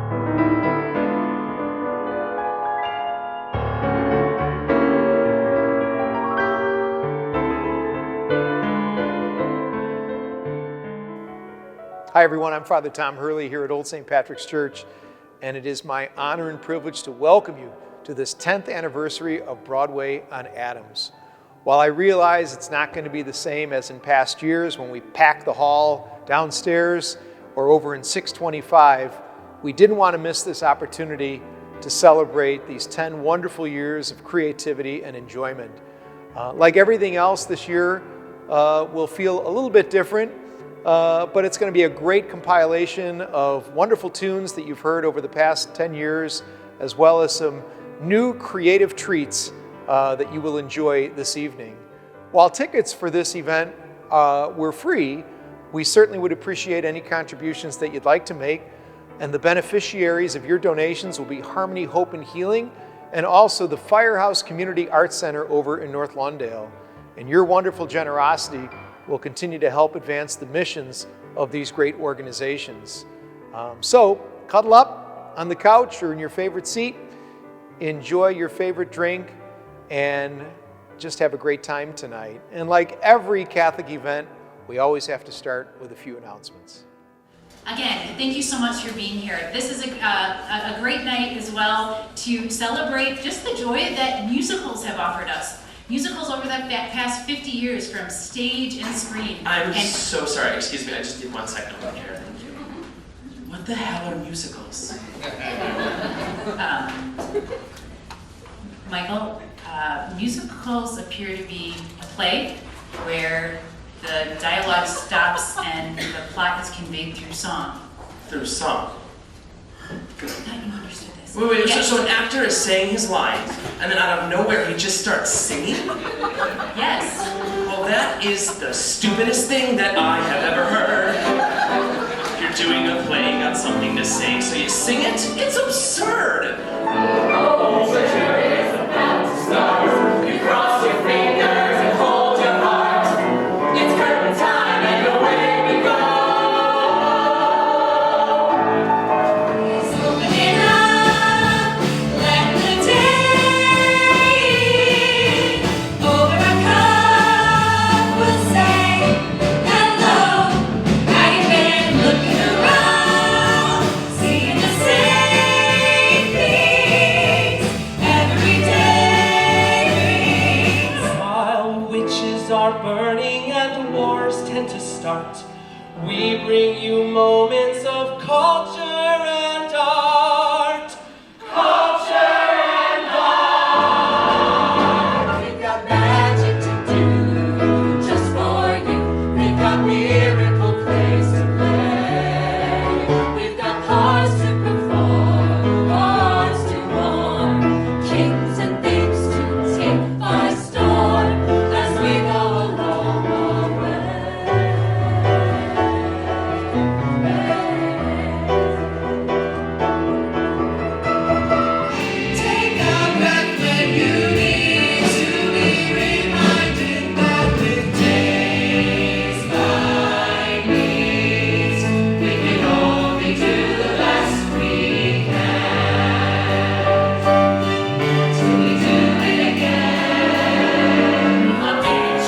Hi everyone, I'm Father Tom Hurley here at Old St. Patrick's Church, and it is my honor and privilege to welcome you to this 10th anniversary of Broadway on Adams. While I realize it's not going to be the same as in past years when we pack the hall downstairs or over in 625, we didn't want to miss this opportunity to celebrate these 10 wonderful years of creativity and enjoyment. Like everything else this year, will feel a little bit different. But it's going to be a great compilation of wonderful tunes that you've heard over the past 10 years, as well as some new creative treats that you will enjoy this evening. While tickets for this event were free, we certainly would appreciate any contributions that you'd like to make, and the beneficiaries of your donations will be Harmony, Hope, and Healing, and also the Firehouse Community Arts Center over in North Lawndale. And your wonderful generosity will continue to help advance the missions of these great organizations. So cuddle up on the couch or in your favorite seat, enjoy your favorite drink, and just have a great time tonight. And like every Catholic event, we always have to start with a few announcements. Again, thank you so much for being here. This is a great night as well to celebrate just the joy that musicals have offered us. Musicals over that past 50 years from stage and screen. I'm so sorry, excuse me, I just need 1 second over here. What the hell are musicals? Michael, musicals appear to be a play where the dialogue stops and the plot is conveyed through song. Through song? I thought you understood this. Wait, Yes. so an actor is saying his lines, and then out of nowhere he just starts singing? Yes. Well, that is the stupidest thing that I have ever heard. You're doing a play, you got something to sing, so you sing it? It's absurd! Oh, the jury is about to start. You cross your fingers and hold your heart. It's curtain time and away we go. Burning and wars tend to start. We bring you moments of culture and art. Culture and art. We've got magic to do just for you. We've got miracle plays to play. We've got hearts to perform, hearts to warm, kings and things to take by storm. We go along our way. Take a breath when you need to be reminded that with days like these, we can only do the best we can. Till we do it again.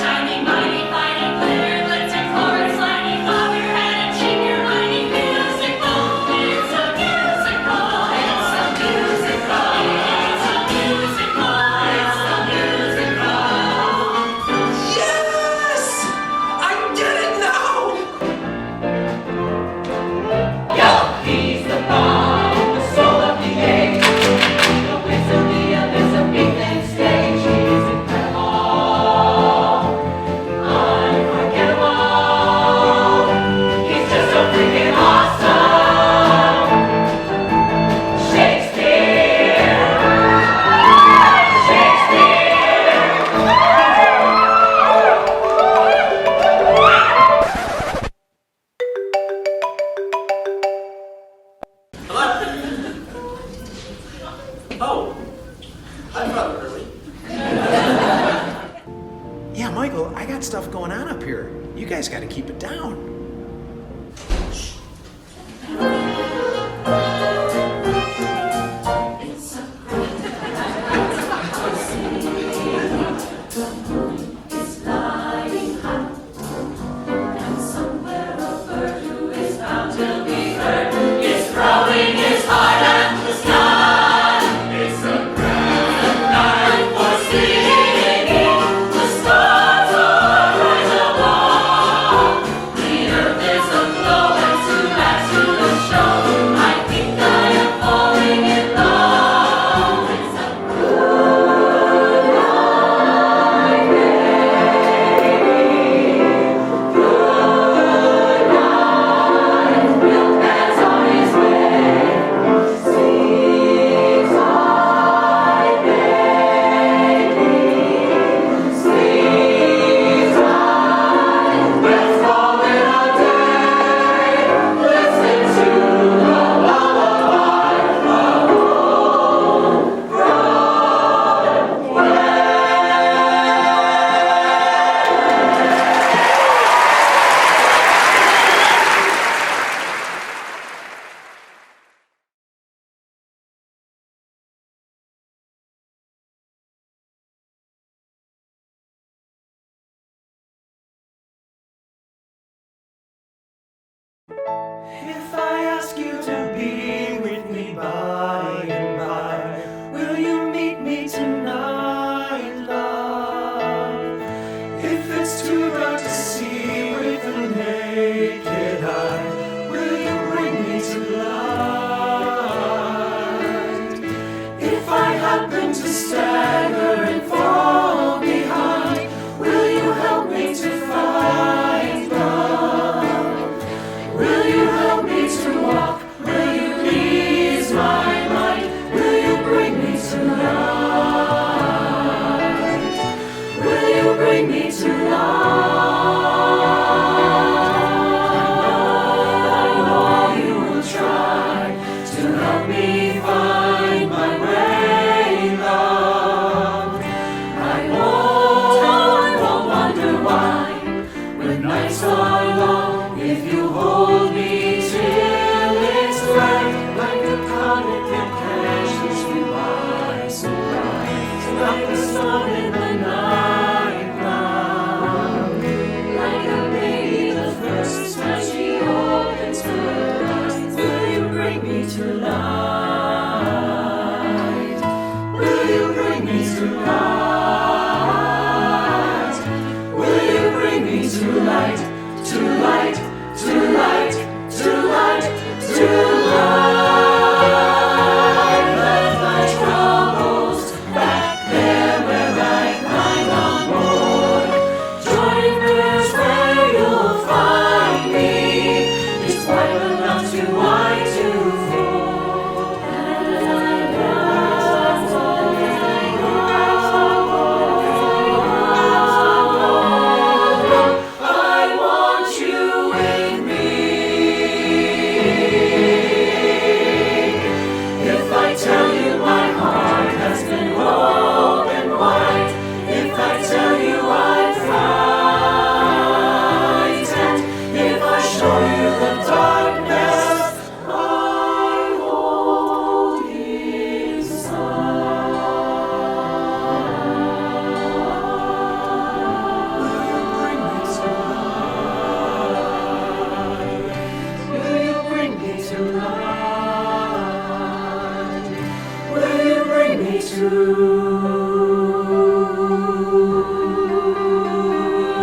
Shining, mighty, mighty, clear, let's take chorus, sliding, bob your head and shake your mighty musical. It's a musical, it's a musical, it's a musical, it's a musical. Yes! I get it now! Yo, he's the bomb, the soul of the age, the wisdom, the Elizabethan stage. He's incredible. He's just so freaking awesome. Shakespeare. Hello? Oh, hi, Father Hurley. Yeah, Michael, I got stuff going on up here. You guys got to keep it down. If I ask you to be with me by and by, will you meet me tonight, love? If it's too dark to see with the naked eye, will you bring me to light? If I happen to stagger and fall behind, will you help me to find love? Will you help me to walk? Will you ease my mind? Will you bring me to light? Will you bring me to light? I know you will try to help me find my way, love. I won't wonder why when nights are long, if you hold me till it's light, like a comet that catches me by surprise, like a storm in the night, love. Like a baby the first time she opens her eyes, will you bring me to light? Will you bring me to light? Will you bring me to light, to light, to light, to light, to light? Left my troubles back there where I climbed on board. Join girls where you'll find me. It's wide enough to wide to I want you with me. If I tell you my heart has been open wide, if I tell you I'm frightened, if I show you the darkness I hold inside, will you bring me to light? Will you bring me to light?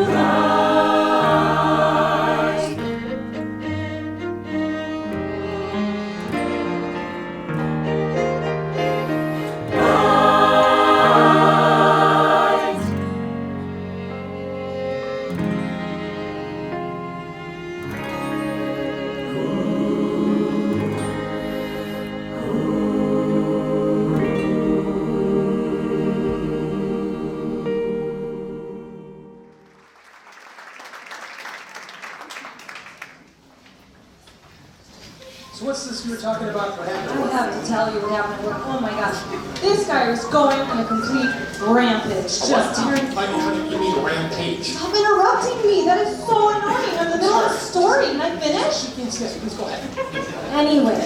Light. So what's this you were talking about? What happened? I have to tell you what happened. Oh my gosh. This guy was going on a complete rampage. Just tearing. You mean rampage? Stop interrupting me. That is so annoying. I'm in the middle of a story. Can I finish? Yes, please go ahead. Anyway,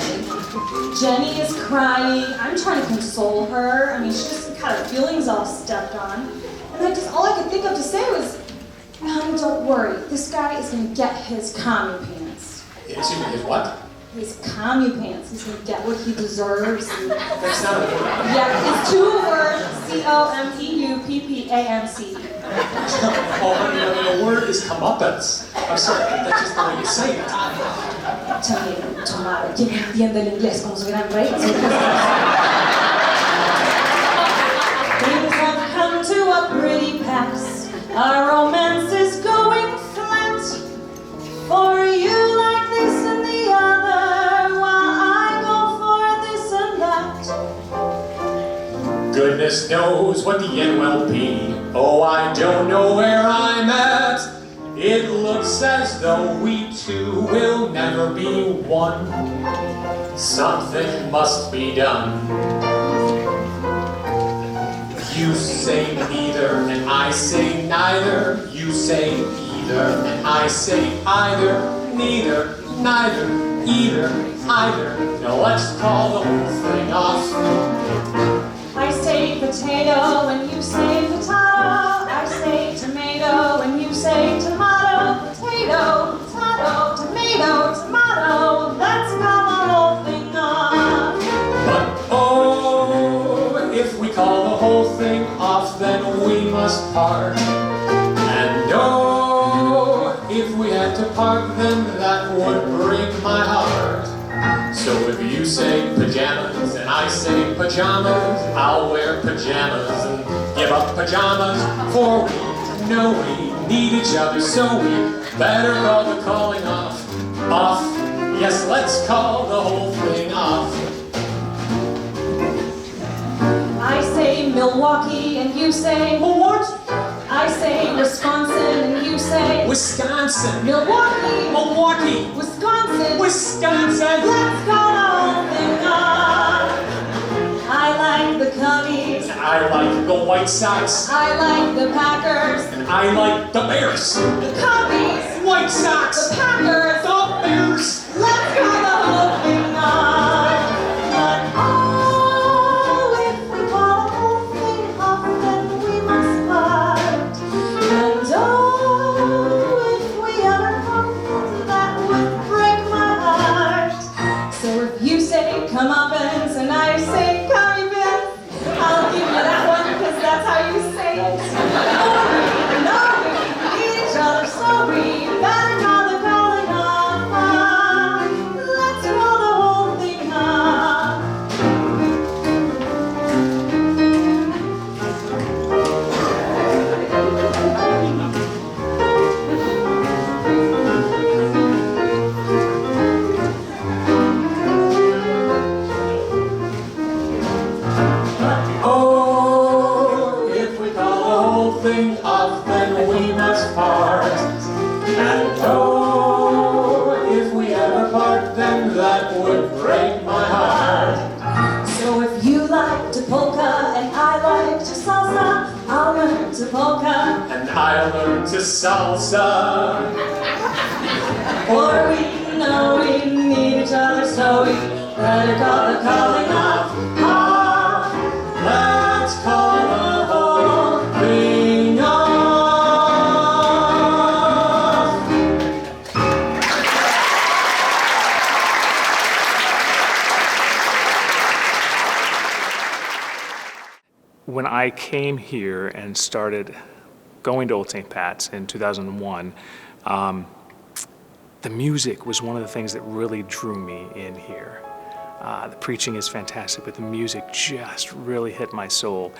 Jenny is crying. I'm trying to console her. I mean, she just got her feelings all stepped on. And all I could think of to say was, Mom, don't worry. This guy is going to get his commie pants. Excuse me, his what? His commie pants. He's going to get what he deserves. That's not a word. Yeah, it's 2 words, COMEUPPANCE. Oh, honey, the word is comeuppance. I'm sorry, that's just the way you say it. Tomato, tomato. ¿Quién entiende el inglés como su gran rey? Things have come to a pretty pass. Our romance is going flat. For you like this and the other, while I go for this and that. Goodness knows what the end will be. Oh, I don't know where I'm at. It looks as though we two will never be one. Something must be done. You say neither, and I say neither. You say either, and I say either. Neither, neither, either, either. Now let's call the whole thing off. I say potato when you say potato. I say tomato when you say tomato. Potato, potato, tomato, tomato. whole thing off, then we must part. And oh, if we had to part, then that would break my heart. So if you say pajamas and I say pajamas, I'll wear pajamas and give up pajamas. For we know we need each other, so we better call the calling off. Off, yes, let's call the whole thing off. I say Milwaukee and you say What? I say Wisconsin and you say Wisconsin. Milwaukee, Milwaukee. Wisconsin. Wisconsin. Let's call the whole thing off. I like the Cubbies. I like the White Sox. I like the Packers. And I like the Bears. The Cubbies. White Sox. The Packers. The Bears. Let's call the whole thing off. But oh, if we call the whole thing off, then we must part. And oh, if we ever part, that would break my heart. So if you say comeuppance and I say commie bins, I'll give you that one because that's how you say it. Oh, we know we need each other, so we better call the calling off. Let's roll the whole thing off. Oh, if we call the whole thing off, then we must part. And oh, if we ever part, then that would break my heart. So if you like to polka and I like to salsa, I'll learn to polka. And I'll learn to salsa. For we know we need each other, so we better call the calling off. Let's call the whole thing off. When I came here and started going to Old St. Pat's in 2001, the music was one of the things that really drew me in here. The preaching is fantastic, but the music just really hit my soul.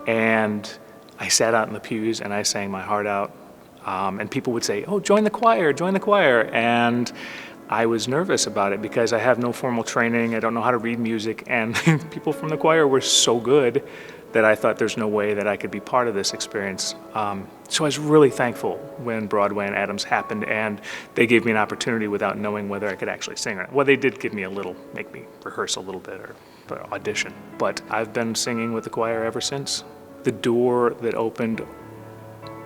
And I sat out in the pews and I sang my heart out. And people would say, oh, join the choir, join the choir. And I was nervous about it because I have no formal training, I don't know how to read music, and people from the choir were so good that I thought there's no way that I could be part of this experience. So I was really thankful when Broadway and Adams happened and they gave me an opportunity without knowing whether I could actually sing or not. Well, they did give me a little, make me rehearse a little bit or audition, but I've been singing with the choir ever since. The door that opened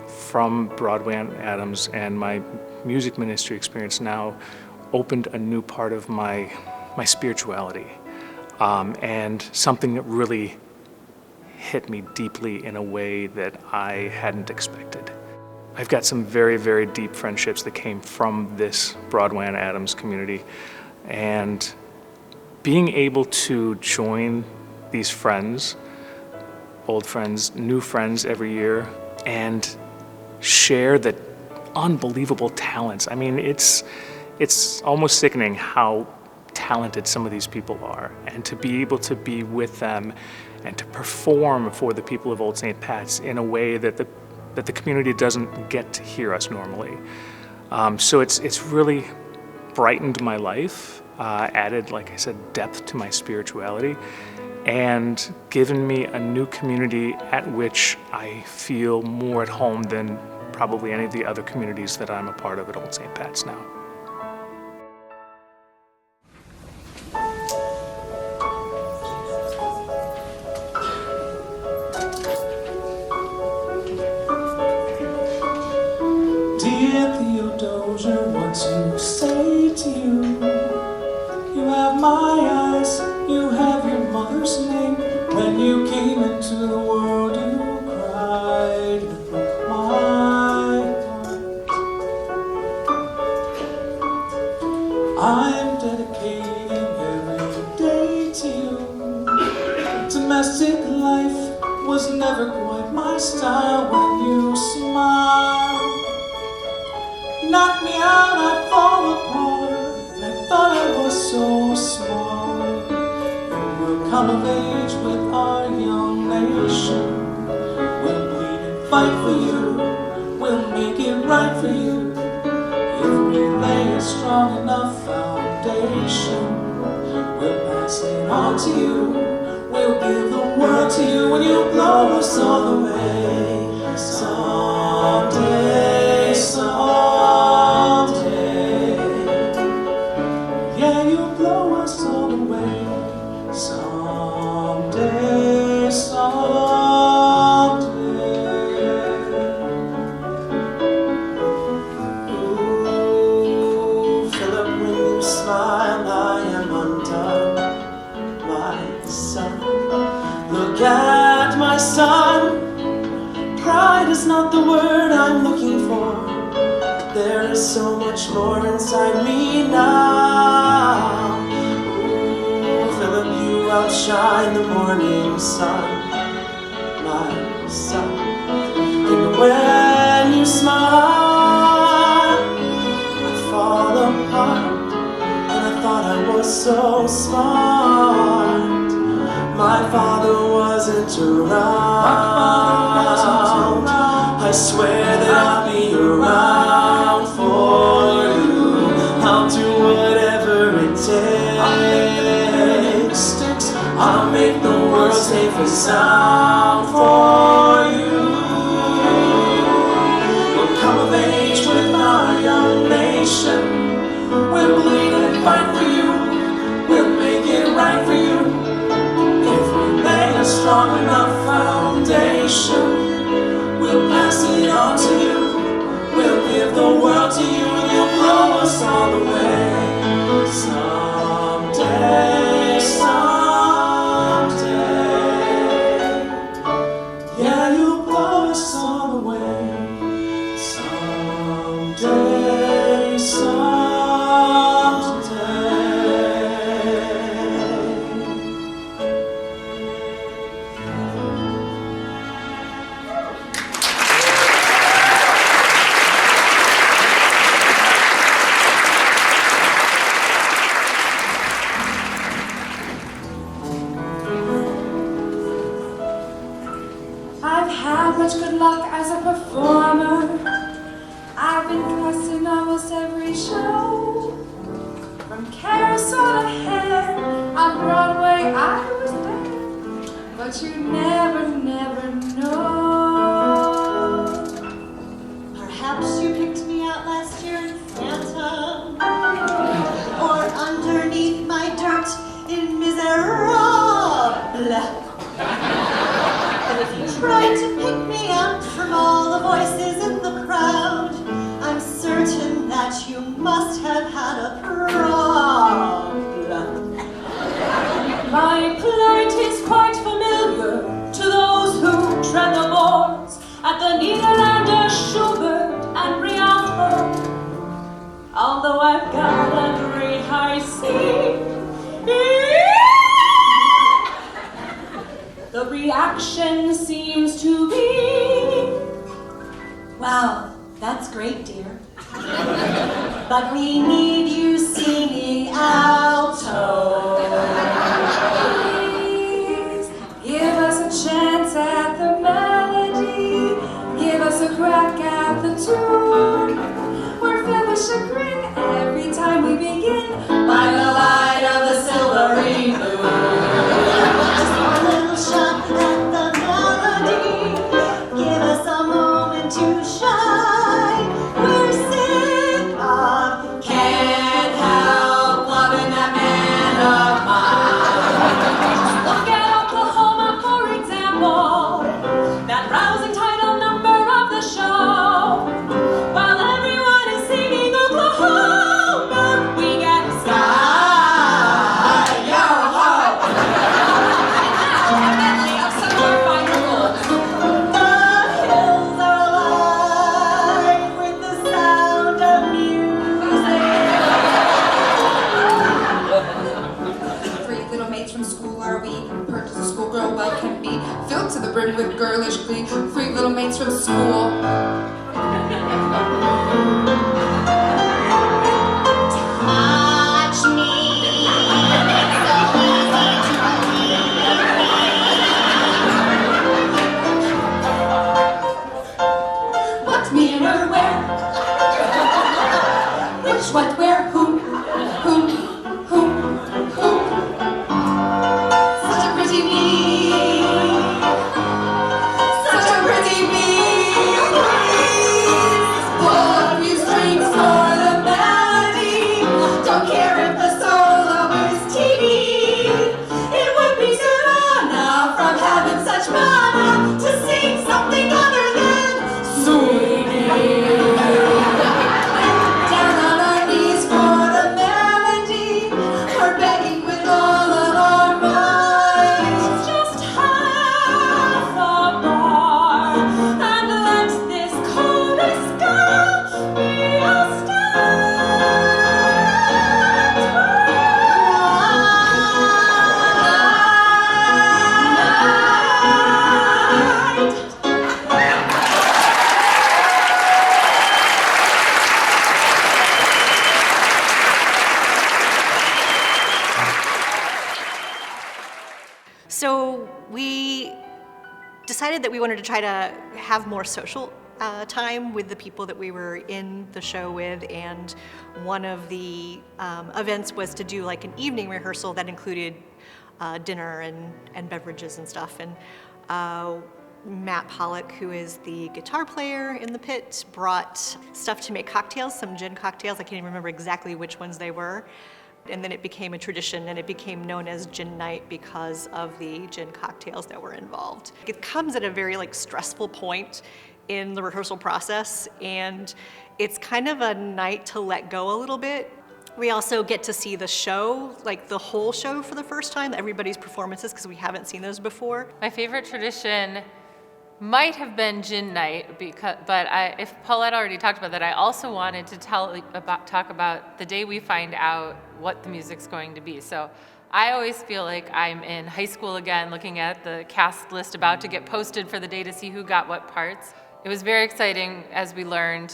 from Broadway and Adams and my music ministry experience now opened a new part of my spirituality, and something that really hit me deeply in a way that I hadn't expected. I've got some very, very deep friendships that came from this Broadway and Adams community, and being able to join these friends, old friends, new friends every year, and share the unbelievable talents. I mean, it's almost sickening how talented some of these people are, and to be able to be with them and to perform for the people of Old St. Pat's in a way that the community doesn't get to hear us normally. So it's really brightened my life, added, like I said, depth to my spirituality, and given me a new community at which I feel more at home than probably any of the other communities that I'm a part of at Old St. Pat's now. Dear Theodosia, what to say to you? You have my eyes, you have your mother's name. When you came into the world, you cried, you broke my heart. I'm dedicating every day to you. Domestic life was was never quite my style when you smile. You knocked me out, I'd fall apart. I thought I was so smart. We'll come of age with our young nation. We'll bleed and fight for you. We'll make it right for you. If we lay a strong enough foundation, we'll pass it on to you. We'll give the world to you when you blow us all away. Someday, someday. Yeah, you blow us all away. Someday, someday. Ooh, Philip, when you smile, I am undone. My son, look at my son. Pride is not the word I'm looking for. There is so much more inside me now. Ooh, Philip, you outshine the morning sun, my son. And when you smile, I fall apart. And I thought I was so smart. My father wasn't around. I swear that I'll be around for you. I'll do whatever it takes. I'll make the world safe and sound for you. We'll come of age with our young nation. We'll bleed and fight for you. We'll make it right for you. If we lay a strong enough foundation, we'll pass it on to you. We'll give the world to you and you'll blow us all away. Someday, someday. Yeah, you'll blow us all away. Someday, someday. I've had much good luck as a performer. I've been cast in almost every show. From Carousel to Hair, on Broadway I was there. But you never, never know. Perhaps you picked me out last year in Phantom, or underneath my dirt in Miserable. But if you tried to pick me out from all the voices in the crowd, I'm certain that you must have had a problem. My plight is quite familiar to those who tread the boards at the Niederlander, Schubert, and Rialto. Although I've got a great high C, the reaction seems to be, Wow, that's great, dear. But we need you singing alto. Please give us a chance at the melody. Give us a crack at the tune. We're filled with chagrin every time we begin. By the light of the silvery moon. Just a little shot at the melody. Give us a moment to shine. We're sick of Can't help loving that from school are we? Perked as a schoolgirl well can be, filled to the brim with girlish glee, 3 little mates from school. Touch me, so easy to leave. What me and her where? Which, what, where, whom? Such a pretty me. Such a pretty me. Pull up these drinks for the melody. Don't care if the solo is teeny. It would be Savannah from having such mana to sing something other than sweetie. Down on our knees for the melody, we're begging with all of our might. Just half a bar, and let this chorus go. We'll So we decided that we wanted to try to have more social time with the people that we were in the show with, and one of the events was to do like an evening rehearsal that included dinner and beverages and stuff. And Matt Pollock, who is the guitar player in the pit, brought stuff to make cocktails, some gin cocktails. I can't even remember exactly which ones they were. And then it became a tradition, and it became known as Gin Night because of the gin cocktails that were involved. It comes at a very stressful point in the rehearsal process, and it's kind of a night to let go a little bit. We also get to see the show, the whole show for the first time, everybody's performances, because we haven't seen those before. My favorite tradition might have been Gin Night, but if Paulette already talked about that, I also wanted to talk about the day we find out what the music's going to be. So I always feel like I'm in high school again, looking at the cast list about to get posted for the day to see who got what parts. It was very exciting as we learned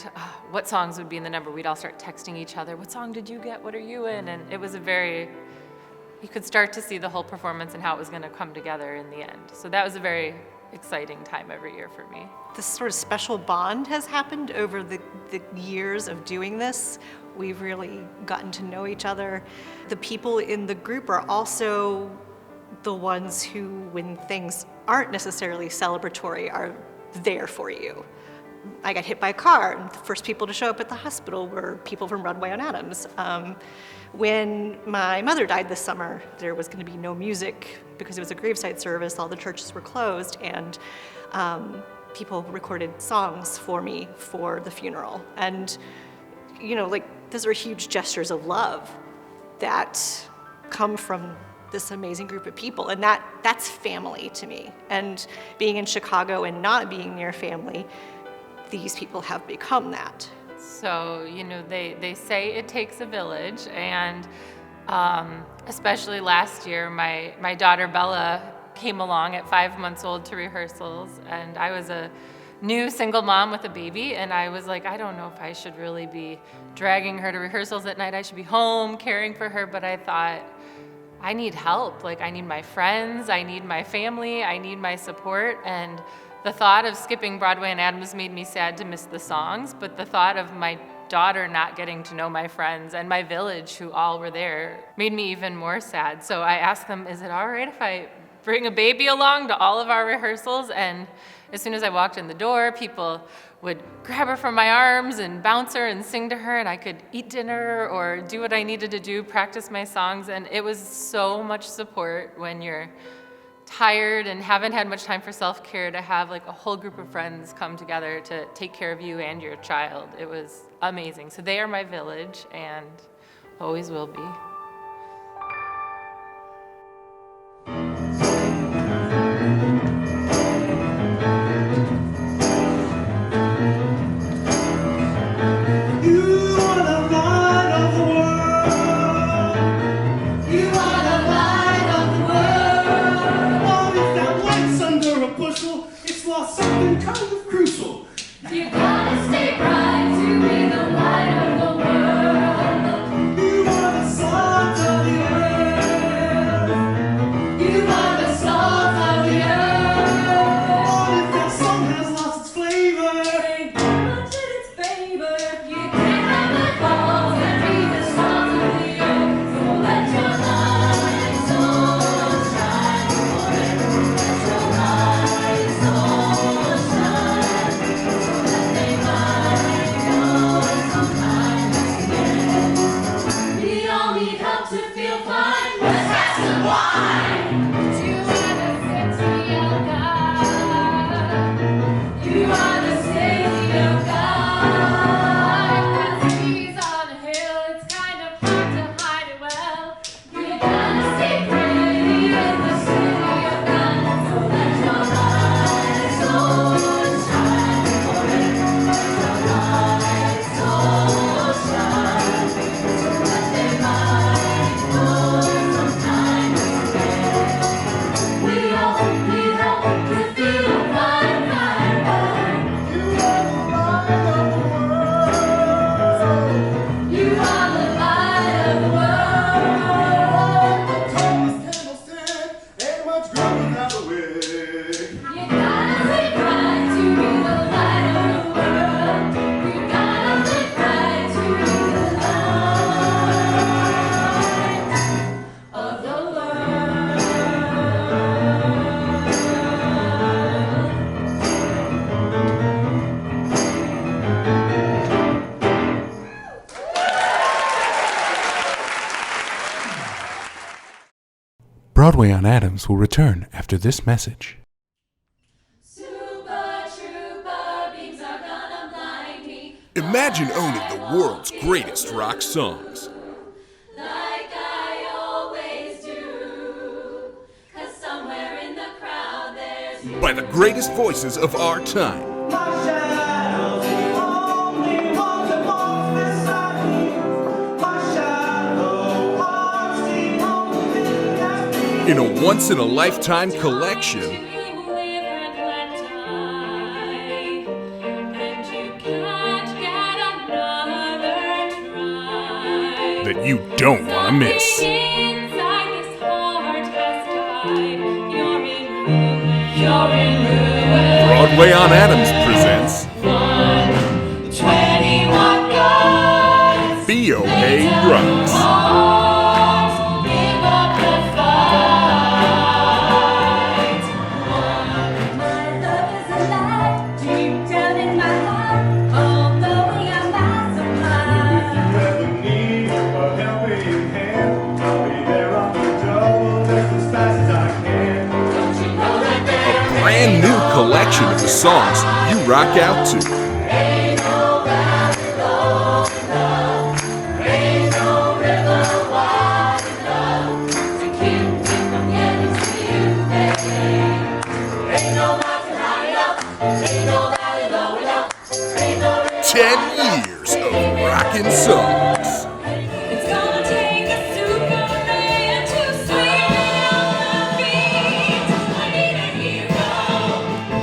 what songs would be in the number. We'd all start texting each other, what song did you get, what are you in? And it was you could start to see the whole performance and how it was going to come together in the end. So that was a very exciting time every year for me. This sort of special bond has happened over the years of doing this. We've really gotten to know each other. The people in the group are also the ones who, when things aren't necessarily celebratory, are there for you. I got hit by a car, and the first people to show up at the hospital were people from Broadway on Adams. When my mother died this summer, there was going to be no music because it was a graveside service. All the churches were closed, and people recorded songs for me for the funeral. And, those are huge gestures of love that come from this amazing group of people, and that's family to me. And being in Chicago and not being near family, these people have become that. So, they say it takes a village, and especially last year, my daughter Bella came along at 5 months old to rehearsals, and I was a new single mom with a baby, and I was like, I don't know if I should really be dragging her to rehearsals at night. I should be home caring for her, but I thought, I need help. I need my friends, I need my family, I need my support, and the thought of skipping Broadway and Adams made me sad to miss the songs, but the thought of my daughter not getting to know my friends and my village, who all were there, made me even more sad. So I asked them, is it all right if I bring a baby along to all of our rehearsals? And as soon as I walked in the door, people would grab her from my arms and bounce her and sing to her, and I could eat dinner or do what I needed to do, practice my songs, and it was so much support when you're tired and haven't had much time for self-care to have a whole group of friends come together to take care of you and your child. It was amazing. So they are my village and always will be. You are the light of the world. Broadway on Adams will return after this message. Imagine owning the world's greatest rock songs. Like I always do, 'cause somewhere in the crowd there's you. By the greatest voices of our time. In a once-in-a-lifetime collection that you don't want to miss. Broadway on Adams presents BOA Rocks. Brand new collection of the songs you rock out to. Ten years of rockin' songs.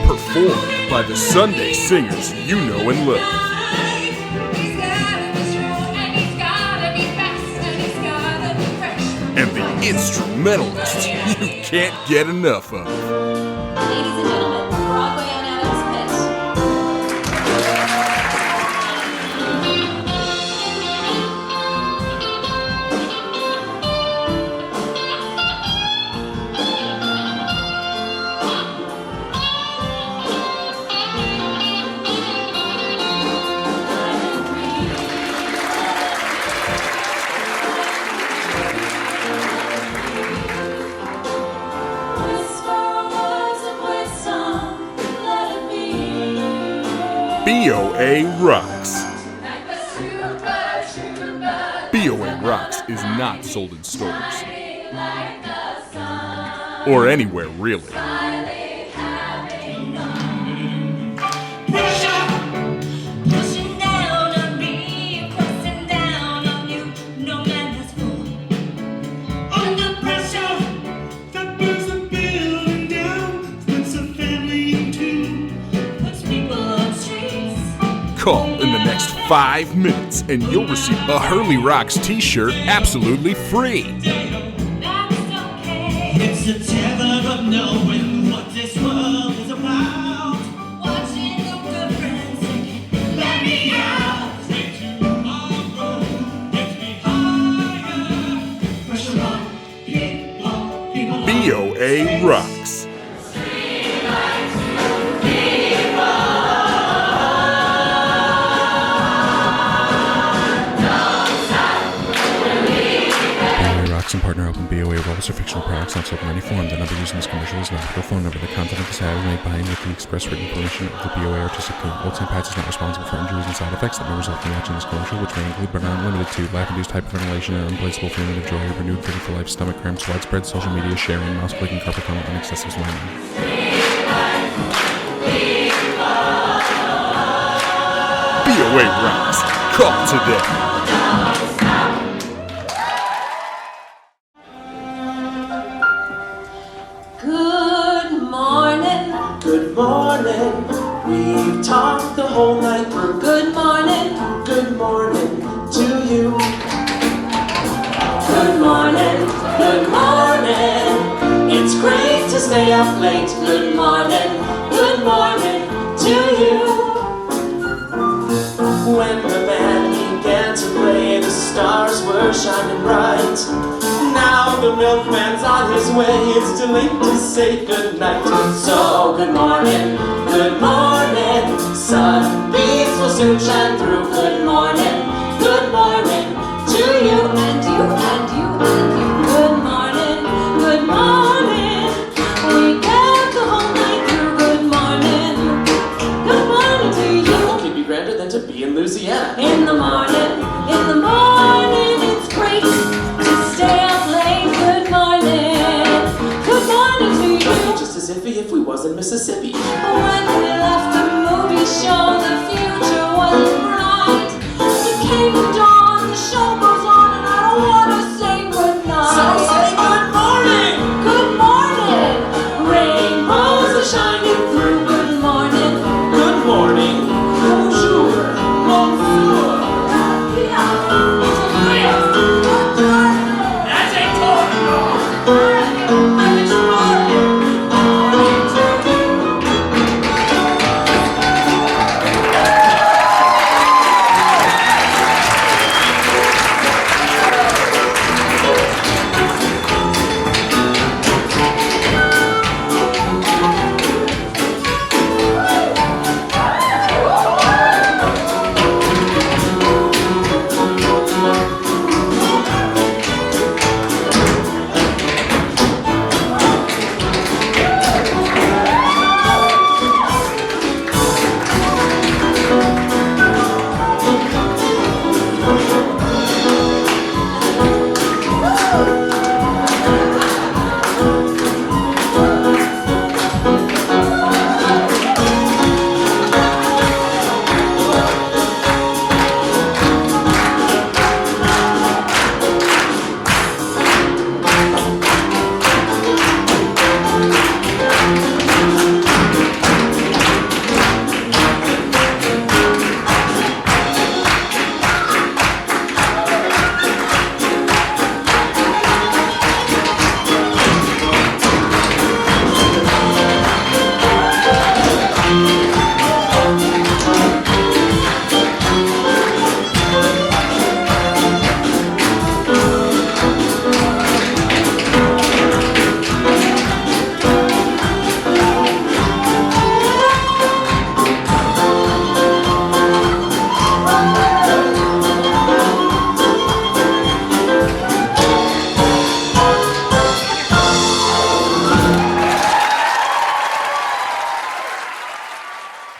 Performed by the Sunday singers you know and love. And the instrumentalists you can't get enough of. Ladies and gentlemen, Broadway on Adams Pit. BOA Rocks. BOA Rocks is not sold in stores. Or anywhere, really. Call in the next 5 minutes and you'll receive a Hurley Rocks t-shirt absolutely free. It's the tether of knowing what this world is about. Watching the good friends singing, let me out. Take tomorrow, get me higher. Pressure on, people. BOA Rocks. products and partner open BOA roles or fictional products not sold in any form. The number used in this commercial is not the phone number. The content of this ad is made by and with the express written permission of the BOA artistic team. Old St. Pat's is not responsible for injuries and side effects that may result from watching this commercial, which may include but are not limited to laugh-induced hyperventilation and unplaceable feeling of joy, renewed vigor for life, stomach cramps, widespread social media sharing, mouse clicking, carpet tunnel, and excessive smiling. BOA rocks. Call today. Good morning. Good morning. We've talked the whole night through. Good morning. Good morning to you. Good morning. Good morning. It's great to stay up late. Good morning. Good morning to you. When the band began to play, the stars were shining bright. Now the milkman's on his way. It's too late to say goodnight. So good morning. Good morning. Sunbeams will soon shine through. Good morning. Good morning to you and you and you and you. Good morning. Good morning. We get the whole night through. Good morning. Good morning to you. What could be grander than to be in Louisiana? In the morning, it's great to stay up late. Good morning to you. Just as if we was in Mississippi. When we left the movie show, the future was bright. It came to dawn, the show goes on, and I don't want to say goodnight. So say good morning. Good morning. Rainbows are shining through. Good morning. Good morning. Bonjour. Bonjour. That's a talk.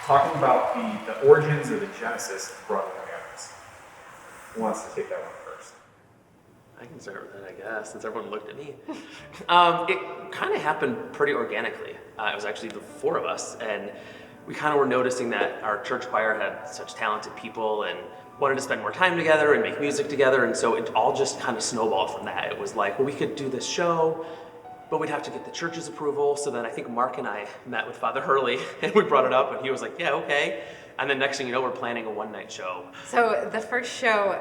Talking about the origins or the genesis of Broadway on Adams. Who wants to take that one first? I can start with that, I guess, since everyone looked at me. It kind of happened pretty organically. It was actually the four of us, and we kind of were noticing that our church choir had such talented people and wanted to spend more time together and make music together, and so it all just kind of snowballed from that. It was like, well, we could do this show, but we'd have to get the church's approval. So then I think Mark and I met with Father Hurley, and we brought it up, and he was like, yeah, okay. And then next thing you know, we're planning a one-night show. So the first show,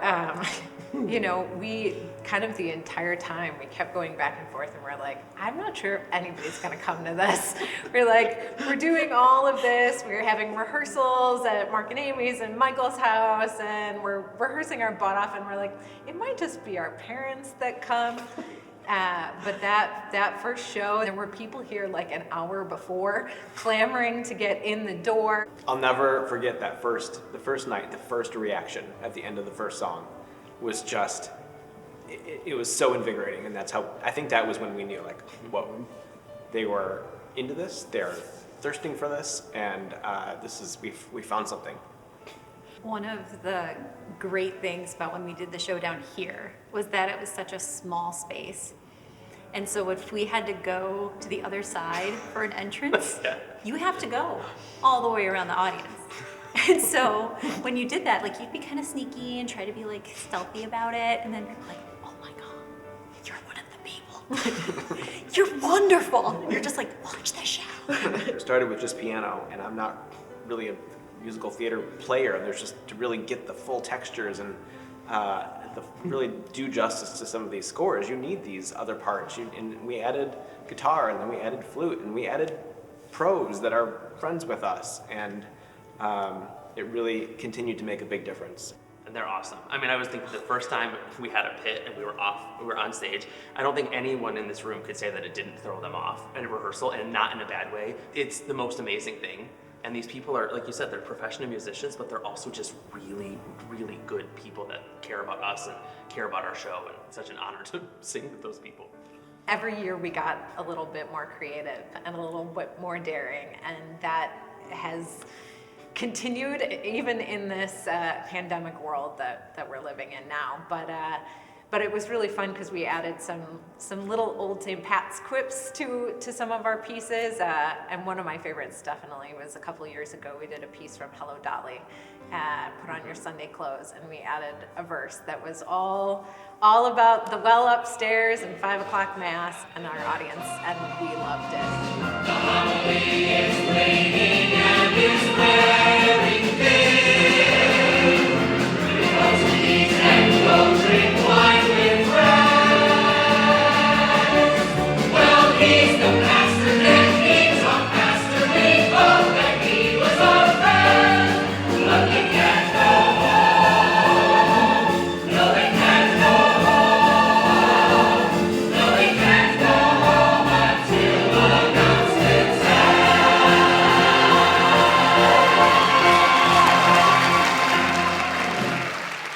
we kind of the entire time, we kept going back and forth, and we're like, I'm not sure if anybody's gonna come to this. We're doing all of this, we're having rehearsals at Mark and Amy's and Michael's house, and we're rehearsing our butt off, and we're like, it might just be our parents that come. But that first show, there were people here like an hour before, clamoring to get in the door. I'll never forget that the first night, the first reaction at the end of the first song was just it was so invigorating, and that's how, I think that was when we knew, like, whoa, they were into this, they're thirsting for this, and we found something. One of the great things about when we did the show down here was that it was such a small space. And so if we had to go to the other side for an entrance, you have to go all the way around the audience. And so when you did that, like, you'd be kind of sneaky and try to be like stealthy about it, and then you're like, oh my God, you're one of the people. You're wonderful. You're just like, watch this show. It started with just piano, and I'm not really a musical theater player, and there's just to really get the full textures and really do justice to some of these scores, you need these other parts. And we added guitar, and then we added flute, and we added pros that are friends with us, and it really continued to make a big difference. And they're awesome. I mean, I was thinking the first time we had a pit and we were on stage, I don't think anyone in this room could say that it didn't throw them off in a rehearsal, and not in a bad way. It's the most amazing thing. And these people are, like you said, they're professional musicians, but they're also just really, really good people that care about us and care about our show. And it's such an honor to sing with those people. Every year we got a little bit more creative and a little bit more daring, and that has continued even in this pandemic world that we're living in now. But it was really fun because we added some little old St. Pat's quips to some of our pieces. And one of my favorites definitely was a couple years ago, we did a piece from Hello Dolly, Put On Your Sunday Clothes, and we added a verse that was all about the well upstairs and 5 o'clock mass and our audience, and we loved it. The homily is raining and is wearing thin, because we eat and go drink wine with friends. Well, he's the pastor and he's our pastor. We thought that he was our friend, but they can't go home. No, they can't go home. No, they can't go home until the announcement's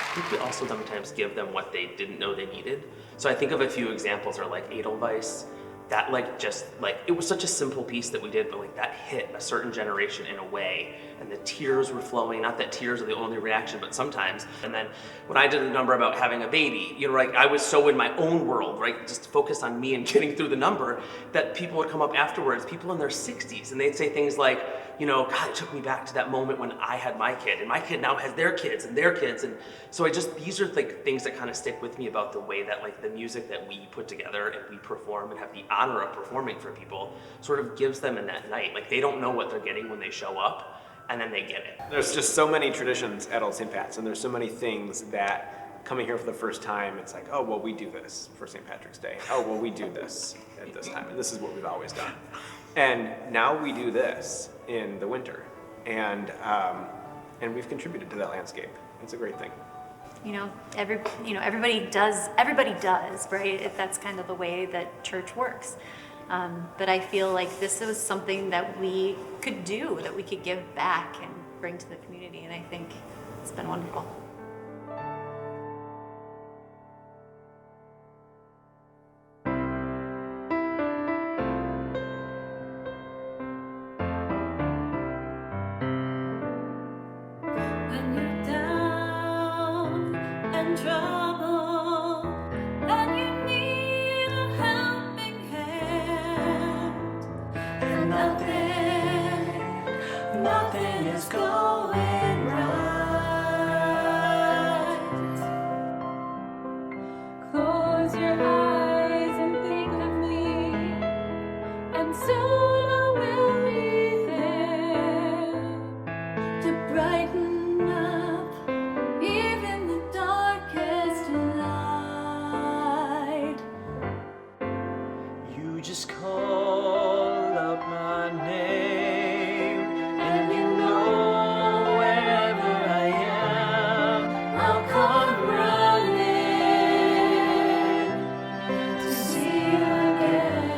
I think we also sometimes give them what they didn't know they needed. So I think of a few examples are like Edelweiss, that it was such a simple piece that we did, but like that hit a certain generation in a way, and the tears were flowing. Not that tears are the only reaction, but sometimes. And then when I did a number about having a baby, I was so in my own world, right, just focused on me and getting through the number, that people would come up afterwards, people in their 60s, and they'd say things like, God, it took me back to that moment when I had my kid, and my kid now has their kids and their kids. And so these are like things that kind of stick with me about the way that like the music that we put together and we perform and have the honor of performing for people sort of gives them in that night. Like, they don't know what they're getting when they show up, and then they get it. There's just so many traditions at Old St. Pat's, and there's so many things that coming here for the first time, it's like, oh, well, we do this for St. Patrick's Day. Oh, well, we do this at this time. And this is what we've always done. And now we do this in the winter, and we've contributed to that landscape. It's a great thing. Everybody does, right? That's kind of the way that church works. But I feel like this was something that we could do, that we could give back and bring to the community, and I think it's been wonderful. When you're down and troubled, and you need a helping hand, and nothing is going right. Close your eyes and think of me, and soon I will be there to brighten up even the darkest night. You just call out my name, and you know wherever I am, I'll come running to see you again.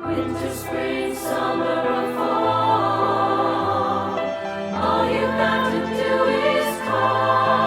Winter, spring, summer, or fall, all you got to do is call.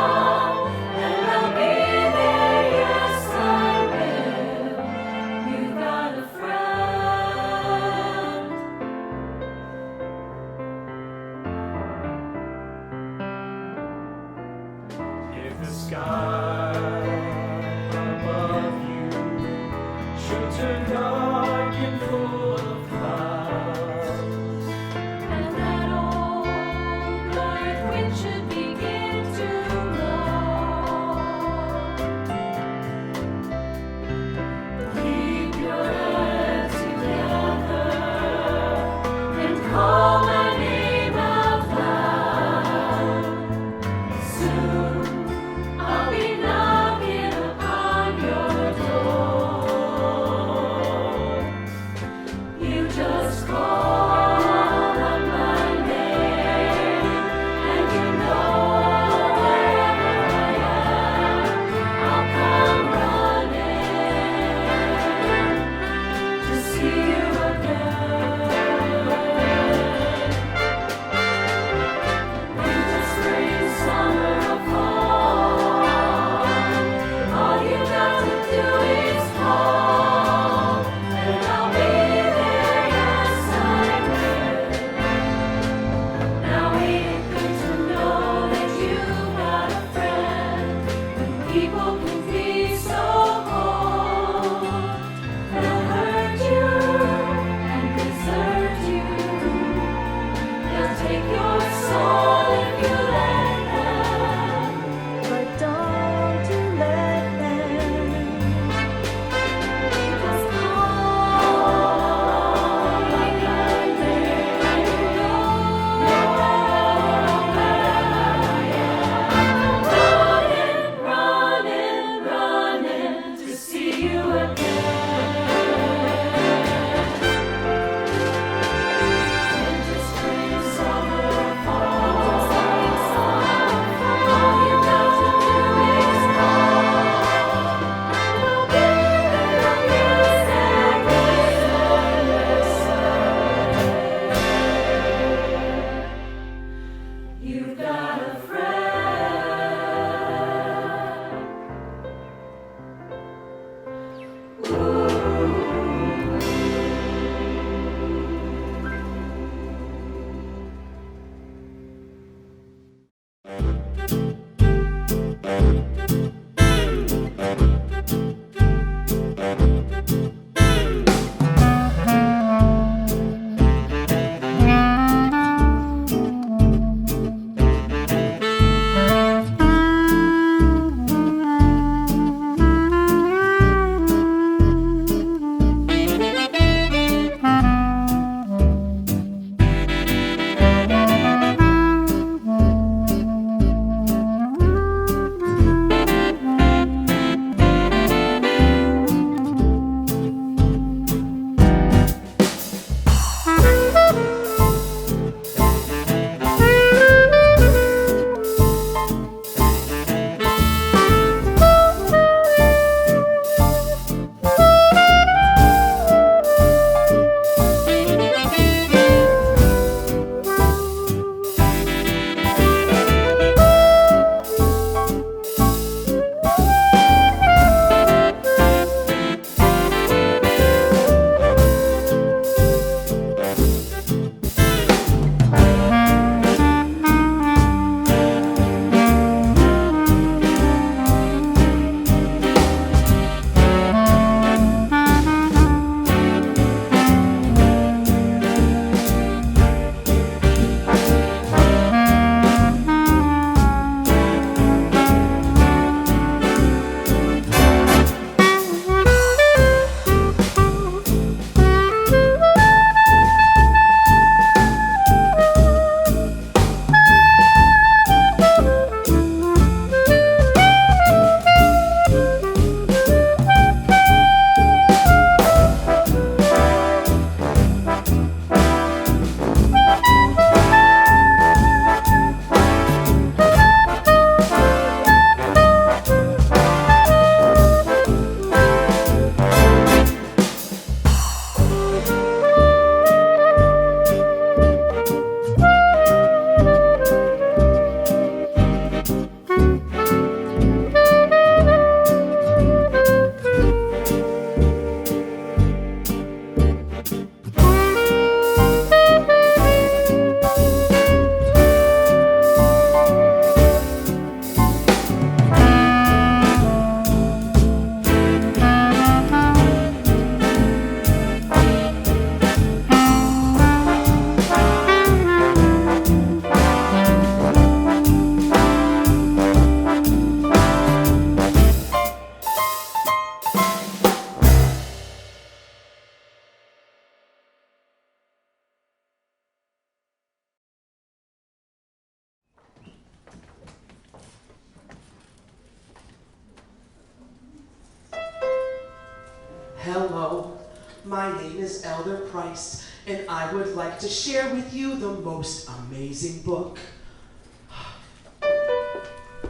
Hello, my name is Elder Price, and I would like to share with you the most amazing book.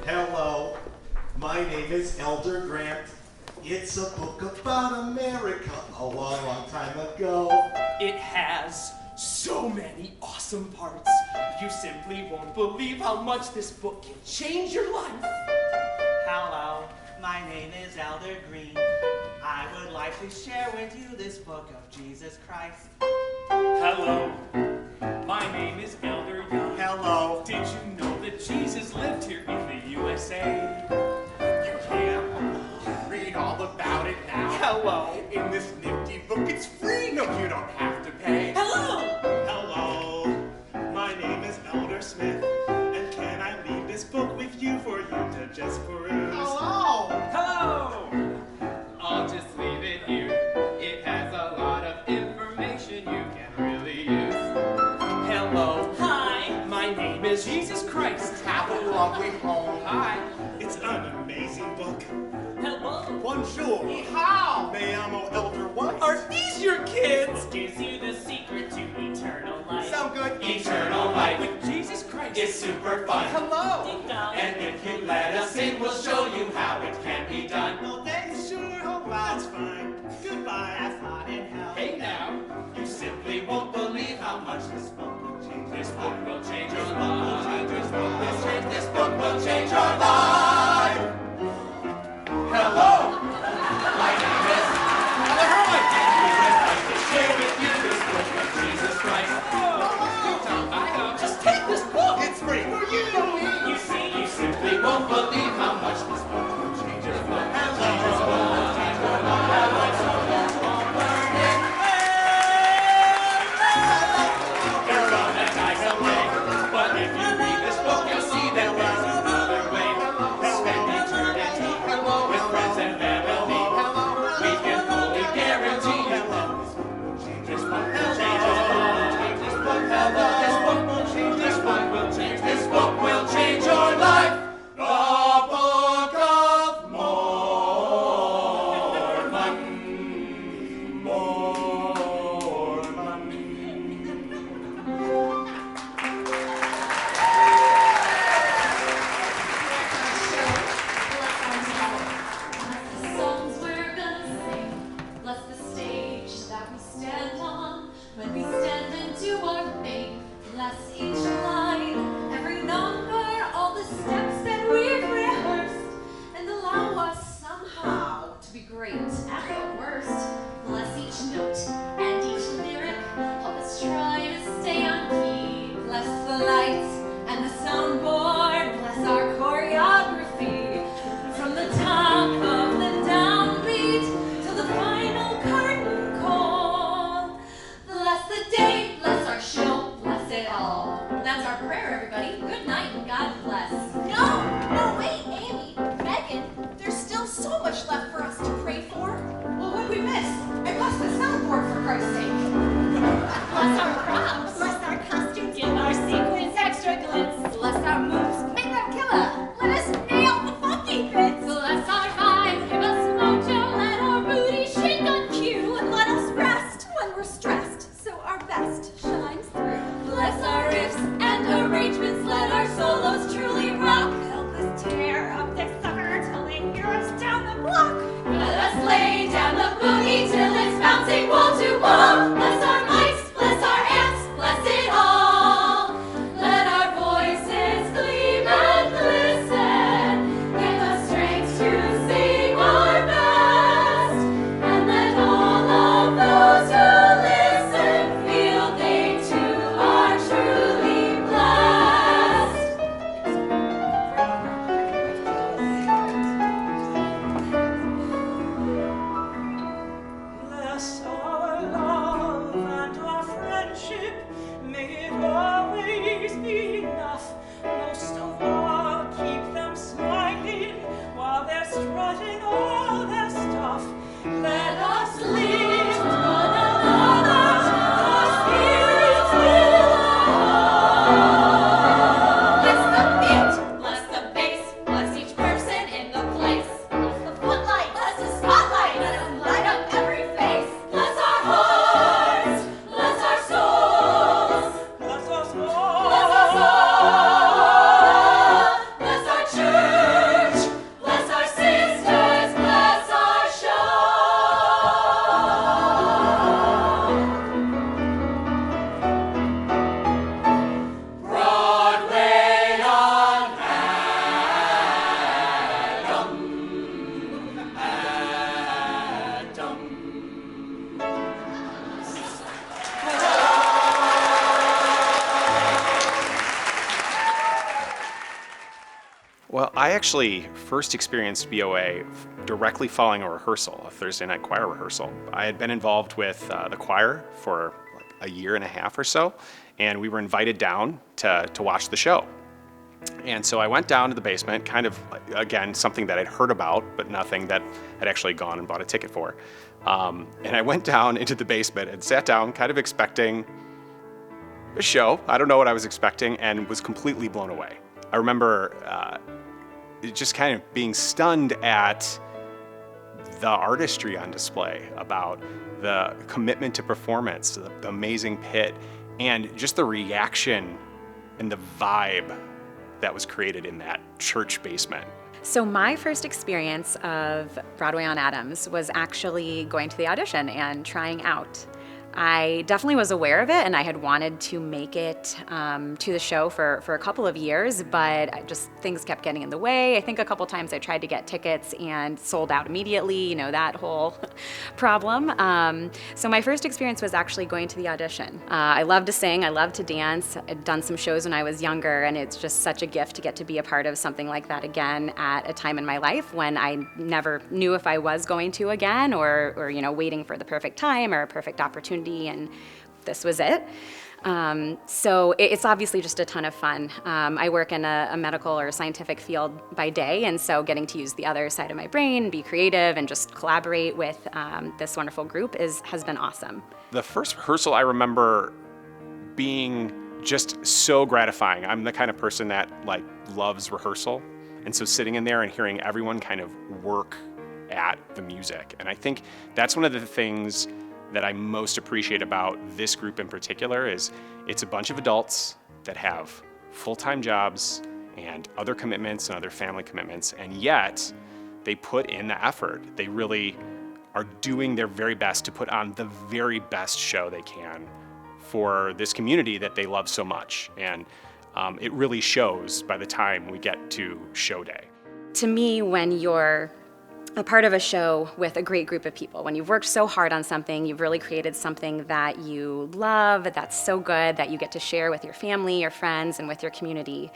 Hello, my name is Elder Grant. It's a book about America a long, long time ago. It has so many awesome parts. You simply won't believe how much this book can change your life. Hello, my name is Elder Green. I would like to share with you this book of Jesus Christ. Hello, my name is Elder Young. Hello. Did you know that Jesus lived here in the USA? You can read all about it now. Hello. In this nifty book, it's free. No, you don't have to pay. Hello. Hello, my name is Elder Smith, and can I leave this book with you for you to just peruse? Hello. Hello. I'll just leave it here. It has a lot of information you can really use. Hello. Hi. My name is Jesus Christ. Have a lovely home. Hi. It's an amazing book. Hello. Bonjour. How? Me llamo Elder White. Are these your kids? Gives you the secret to eternal life. Sound good? Eternal life with Jesus Christ. It's super fun. Hello. Ding dong. And if you let us in, we'll show you how it can be done. No thanks. Sure, oh, that's fine. Goodbye. That's not in hell. Hey now. You simply won't believe how much this book will change. This book will change your life. This book will change your life. Hello. My name is half at worst. Bless each note and each lyric. Help us try to stay on key. Bless the lights and the soundboard. Bless our choreography. From the top of the downbeat to the final curtain call. Bless the day, bless our show, bless it all. That's our prayer, everybody. Good night and God bless. No, wait, Amy, Megan, there's still so much left for us to pray for. Well, what'd we miss? I bless the soundboard for Christ's sake. Bless our props. Bless our costumes, give our sequins extra glitz. Bless our moves, make them killer. Let us nail the funky bits. Bless our vibes, give us mojo. Let our booty shake on cue. And let us rest when we're stressed, so our best shines through. Bless our riffs and arrangements. Let our solos truly rock. Help us tear up this sucker till they hear us down the block. Let us lay down the booty till it's bouncing wall to wall. Bless our mics, bless our amps, bless it all. Let our voices gleam and glisten. Give us strength to sing our best. And let all of those who listen feel they too are truly blessed. Bless our love and our friendship. May it always be enough. Most of all, keep them smiling while they're strutting all their stuff. Let us lift one another, for spirits will all. Bless the beat, bless the bass, bless each person in the place. Bless the footlight, bless the spotlight, let them light up every face. Bless our hearts, bless our souls, Bless us bless us all. all. Bless our church, bless our sisters, bless our show. Broadway on Well, I actually first experienced BOA directly following a rehearsal, a Thursday night choir rehearsal. I had been involved with the choir for like a year and a half or so, and we were invited down to watch the show. And so I went down to the basement, kind of, again, something that I'd heard about, but nothing that I'd actually gone and bought a ticket for. And I went down into the basement and sat down, kind of expecting a show. I don't know what I was expecting, and was completely blown away. I remember just kind of being stunned at the artistry on display, about the commitment to performance, the amazing pit, and just the reaction and the vibe that was created in that church basement. So my first experience of Broadway on Adams was actually going to the audition and trying out. I definitely was aware of it, and I had wanted to make it to the show for a couple of years, but things kept getting in the way. I think a couple times I tried to get tickets and sold out immediately, you know, that whole problem. So my first experience was actually going to the audition. I love to sing, I love to dance. I'd done some shows when I was younger, and it's just such a gift to get to be a part of something like that again at a time in my life when I never knew if I was going to again, or you know, waiting for the perfect time or a perfect opportunity. And this was it. So it's obviously just a ton of fun. I work in a medical or scientific field by day, and so getting to use the other side of my brain, be creative, and just collaborate with this wonderful group has been awesome. The first rehearsal I remember being just so gratifying. I'm the kind of person that loves rehearsal, and so sitting in there and hearing everyone kind of work at the music. And I think that's one of the things that I most appreciate about this group in particular is it's a bunch of adults that have full-time jobs and other commitments and other family commitments, and yet they put in the effort. They really are doing their very best to put on the very best show they can for this community that they love so much. And it really shows by the time we get to show day. To me, when you're a part of a show with a great group of people. When you've worked so hard on something, you've really created something that you love, that's so good, that you get to share with your family, your friends, and with your community.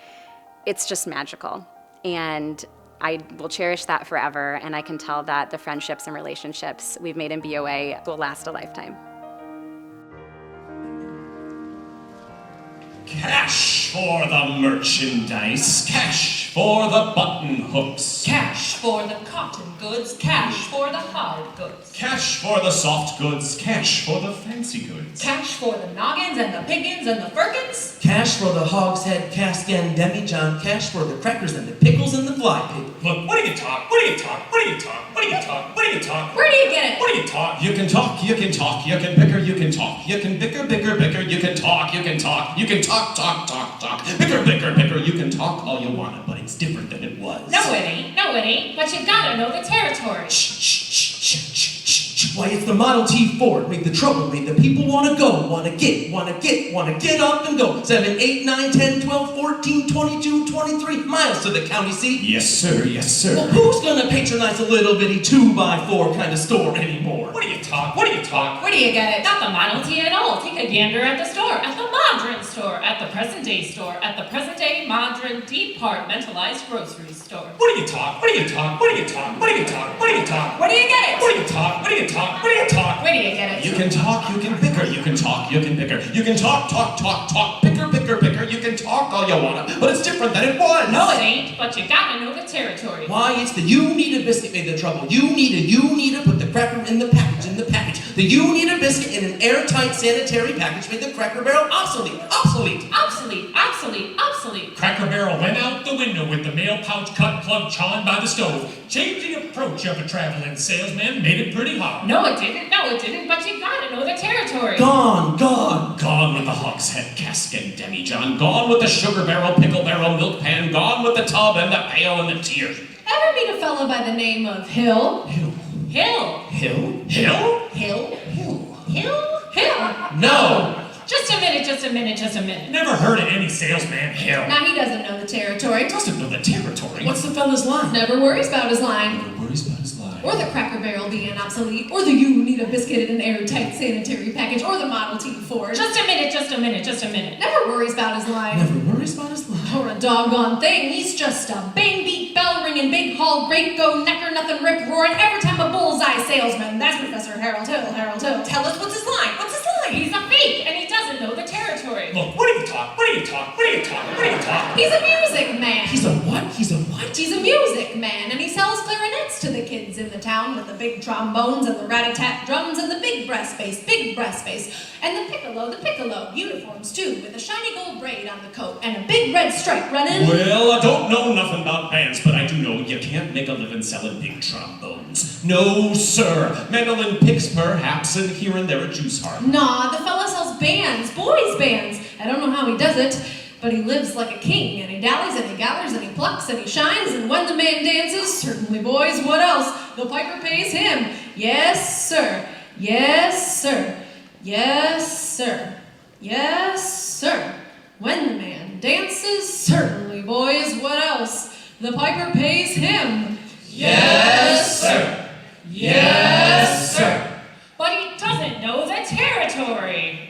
It's just magical. And I will cherish that forever, and I can tell that the friendships and relationships we've made in BOA will last a lifetime. Cash for the merchandise, cash for the button hooks, Cash for the cotton goods, cash for the hard goods. cash for the soft goods, cash for the fancy goods. Cash for the noggins and the piggins and the firkins. Cash for the hogshead, cask and demijohn, cash for the crackers and the pickles and the fly pig. Look, what do you talk? What do you talk? What do you talk? What do you talk? What do you talk? Where do you get it? What do you talk? You can talk, you can talk, you can bicker, you can talk. You can bicker, bicker, bicker, you can talk, you can talk. You can talk, talk, talk, talk. Bicker, bicker, bicker, you can talk all you want, but it's different than it was. No, it ain't. No, it ain't. But you gotta know the territory. Why, it's the Model T Ford, made the trouble, made the people wanna go, wanna get up and go. 7, 8, 9, 10, 12, 14, 22, 23 miles to the county seat. Yes, sir, yes, sir. Well, who's gonna patronize a little bitty 2x4 kind of store anymore? What do you talk? What do you talk? Where do you get it? Not the Model T at all. Take a gander at the store, at the Modern store, at the present day store, at the present day Modern departmentalized grocery store. What do you talk? What do you talk? What do you talk? What do you talk? What do you talk? Where do you get it? What do you talk? What do you talk? What do you talk? Where do you get it? You can talk, you can bicker, you can talk, you can bicker. You can talk, talk, talk, talk, bicker, bicker, bicker. You can talk all you wanna, but it's different than it was. No, it ain't, but you gotta know the territory. Why, it's the you need a biscuit made the trouble. You need to put the cracker in the package, The you need a biscuit in an airtight sanitary package made the Cracker Barrel obsolete. Cracker Barrel went out the window with the mail pouch cut plug chawing by the stove. Changed the approach of a traveling salesman, made it pretty hard. No, it didn't, but you gotta know the territory. Gone. Gone with the hogshead, cask and demijohn. Gone with the sugar barrel, pickle barrel, milk pan. Gone with the tub and the pail and the tear. Ever meet a fellow by the name of Hill? Hill. No. Just a minute. Never heard of any salesman Hill. Now he doesn't know the territory. Doesn't know the territory. What's the fella's line? Never worries about his line. Or the Cracker Barrel being obsolete, or the you need a biscuit in an airtight sanitary package, or the Model T Ford. Just a minute. Never worries about his line. Or a doggone thing. He's just a bang beat, bell ringing, big haul, great go, necker, nothing, rip roaring, every time a bullseye salesman. That's Professor Harold Hill. Tell us what's his line. He's a fake, and he doesn't know the territory. Look, what do you talk? He's a music man. He's a what? He's a music man, and he sells clarinets to the kids in the town with the big trombones and the rat-a-tat drums and the big breast bass, and the piccolo, uniforms too, with a shiny gold braid on the coat and a big red stripe running. Well, I don't know nothing about bands, but I do know you can't make a living selling big trombones. No, sir. Mandolin picks perhaps, and here and there a juice harp. Nah, the fella sells bands, boys' bands. I don't know how he does it, but he lives like a king, and he dallies, and he gathers, and he plucks, and he shines, and when the man dances, certainly, boys, what else? The piper pays him. Yes, sir. When the man dances, certainly, boys, what else? The piper pays him. Yes, sir. But he doesn't know the territory.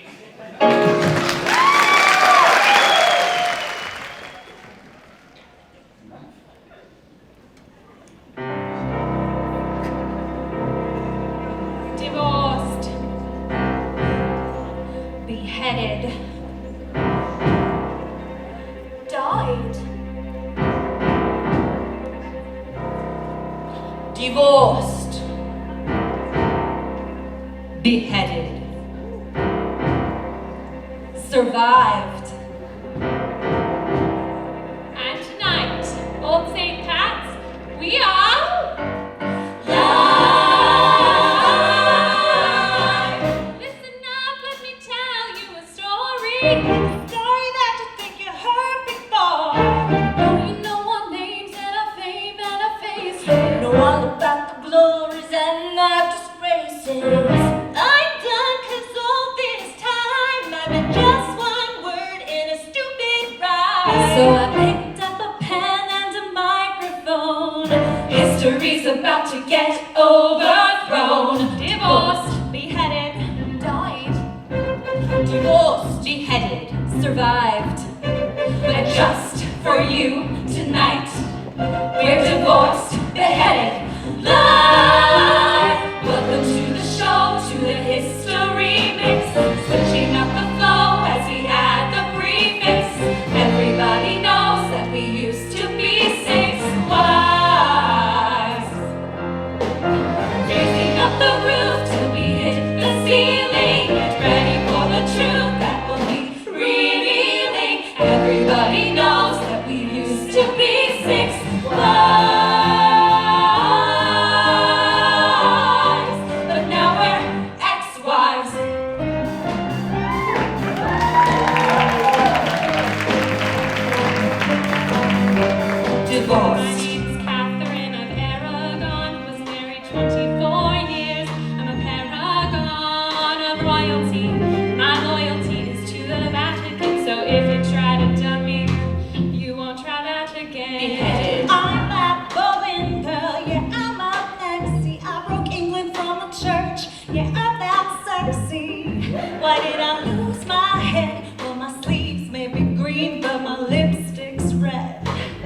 Divorced, beheaded, died. Divorced, beheaded, survived. And tonight, Old St. Pat's, we are Listen up, let me tell you a story. Story that you think you heard before. Oh, you know our names and our fame and our faces. Know all about the glories and our disgraces. I'm done 'cause all this time I've been just one word in a stupid rhyme. So I picked up a pen and a microphone. History's about to get overthrown. Divorced, beheaded, died. Divorced, beheaded, survived. But just for you tonight, we're divorced, beheaded, live. Welcome to the show, to the history mix. Switching up the flow as we add the prefix. Everybody knows that we used to be 6 wives. Raising up the roof till we hit the ceiling. Get ready for the truth that will be revealing. Everybody knows that we used to be 6 wives. But now we're ex-wives. Divorced. Catherine of Aragon was married 24 years. I'm a paragon of royalty. My loyalty is to the Vatican. So if you try to dump me, you won't try that again. Beheaded. I'm that Bowen girl. Yeah, I'm up next. See, I broke England from the church. Yeah, I'm that sexy. Why did I lose my head? Well, my sleeves may be green, but my lipstick's red.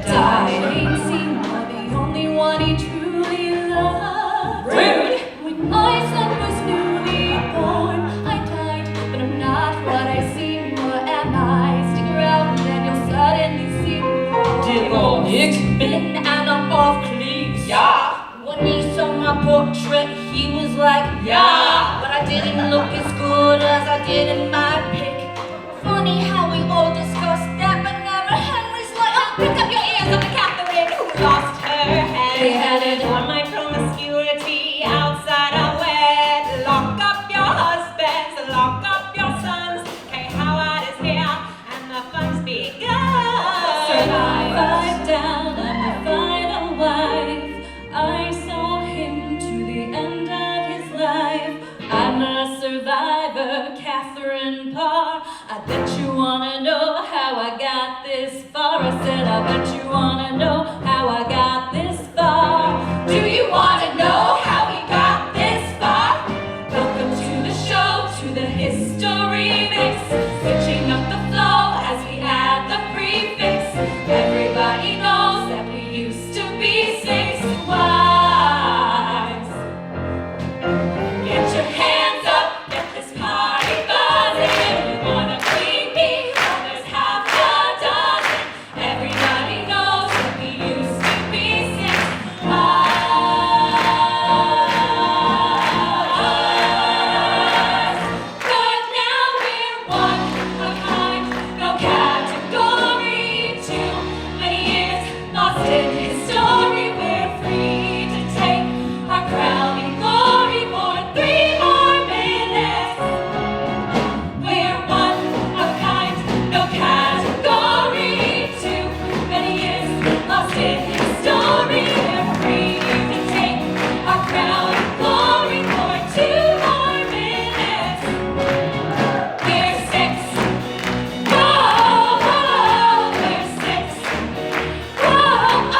Died. Ain't seen the only one he truly loved. Rude. When my son was newly born, I died, but I'm not what I seem. What am I? Stick around and you'll suddenly see more. Divorced. Been and I'm off cleats. Yeah. When he saw my portrait, he was like, yeah. But I didn't look as good as I did in my pic. Funny how we all discussed that, but never Henry's like, oh, pick up your ears of the Catherine who lost her head. Beheaded for my promiscuity outside our wed. Lock up your husbands, lock up your sons. K. Howard is here, and the fun's begun. Survive. 5 down, I'm the final wife. I saw him to the end of his life. I'm a survivor, Catherine Parr. I bet you wanna know how I got this far. I said, I bet you wanna know how I got this far. Do you wanna know how we got this far? Welcome to the show, to the history mix. Switching up the flow as we add the prefix. Everybody knows that we used to be 6 wives. Get your hands up, get this party buzzing. You wanna queen bee, well, there's half a dozen. Everybody knows that we used to be 6 wives. But now we're one of a kind, no category. Too many years lost in history. We're free to take our crowning glory for 3 more minutes. We're one of a kind, no category. Too many years lost in history. We're free to take our crowning glory for 2 more minutes. We're 6. Whoa, whoa, we're 6. Whoa,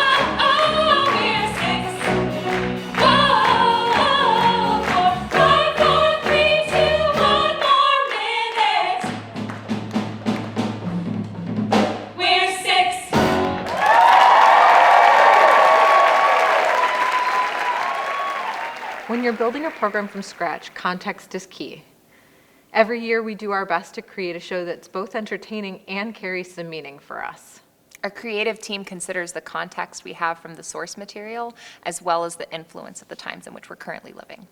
oh, oh, we're 6. Whoa, 4, 5, 4, 3, 2, 1 more minute. We're 6. When you're building a program from scratch, context is key. Every year we do our best to create a show that's both entertaining and carries some meaning for us. Our creative team considers the context we have from the source material, as well as the influence of the times in which we're currently living.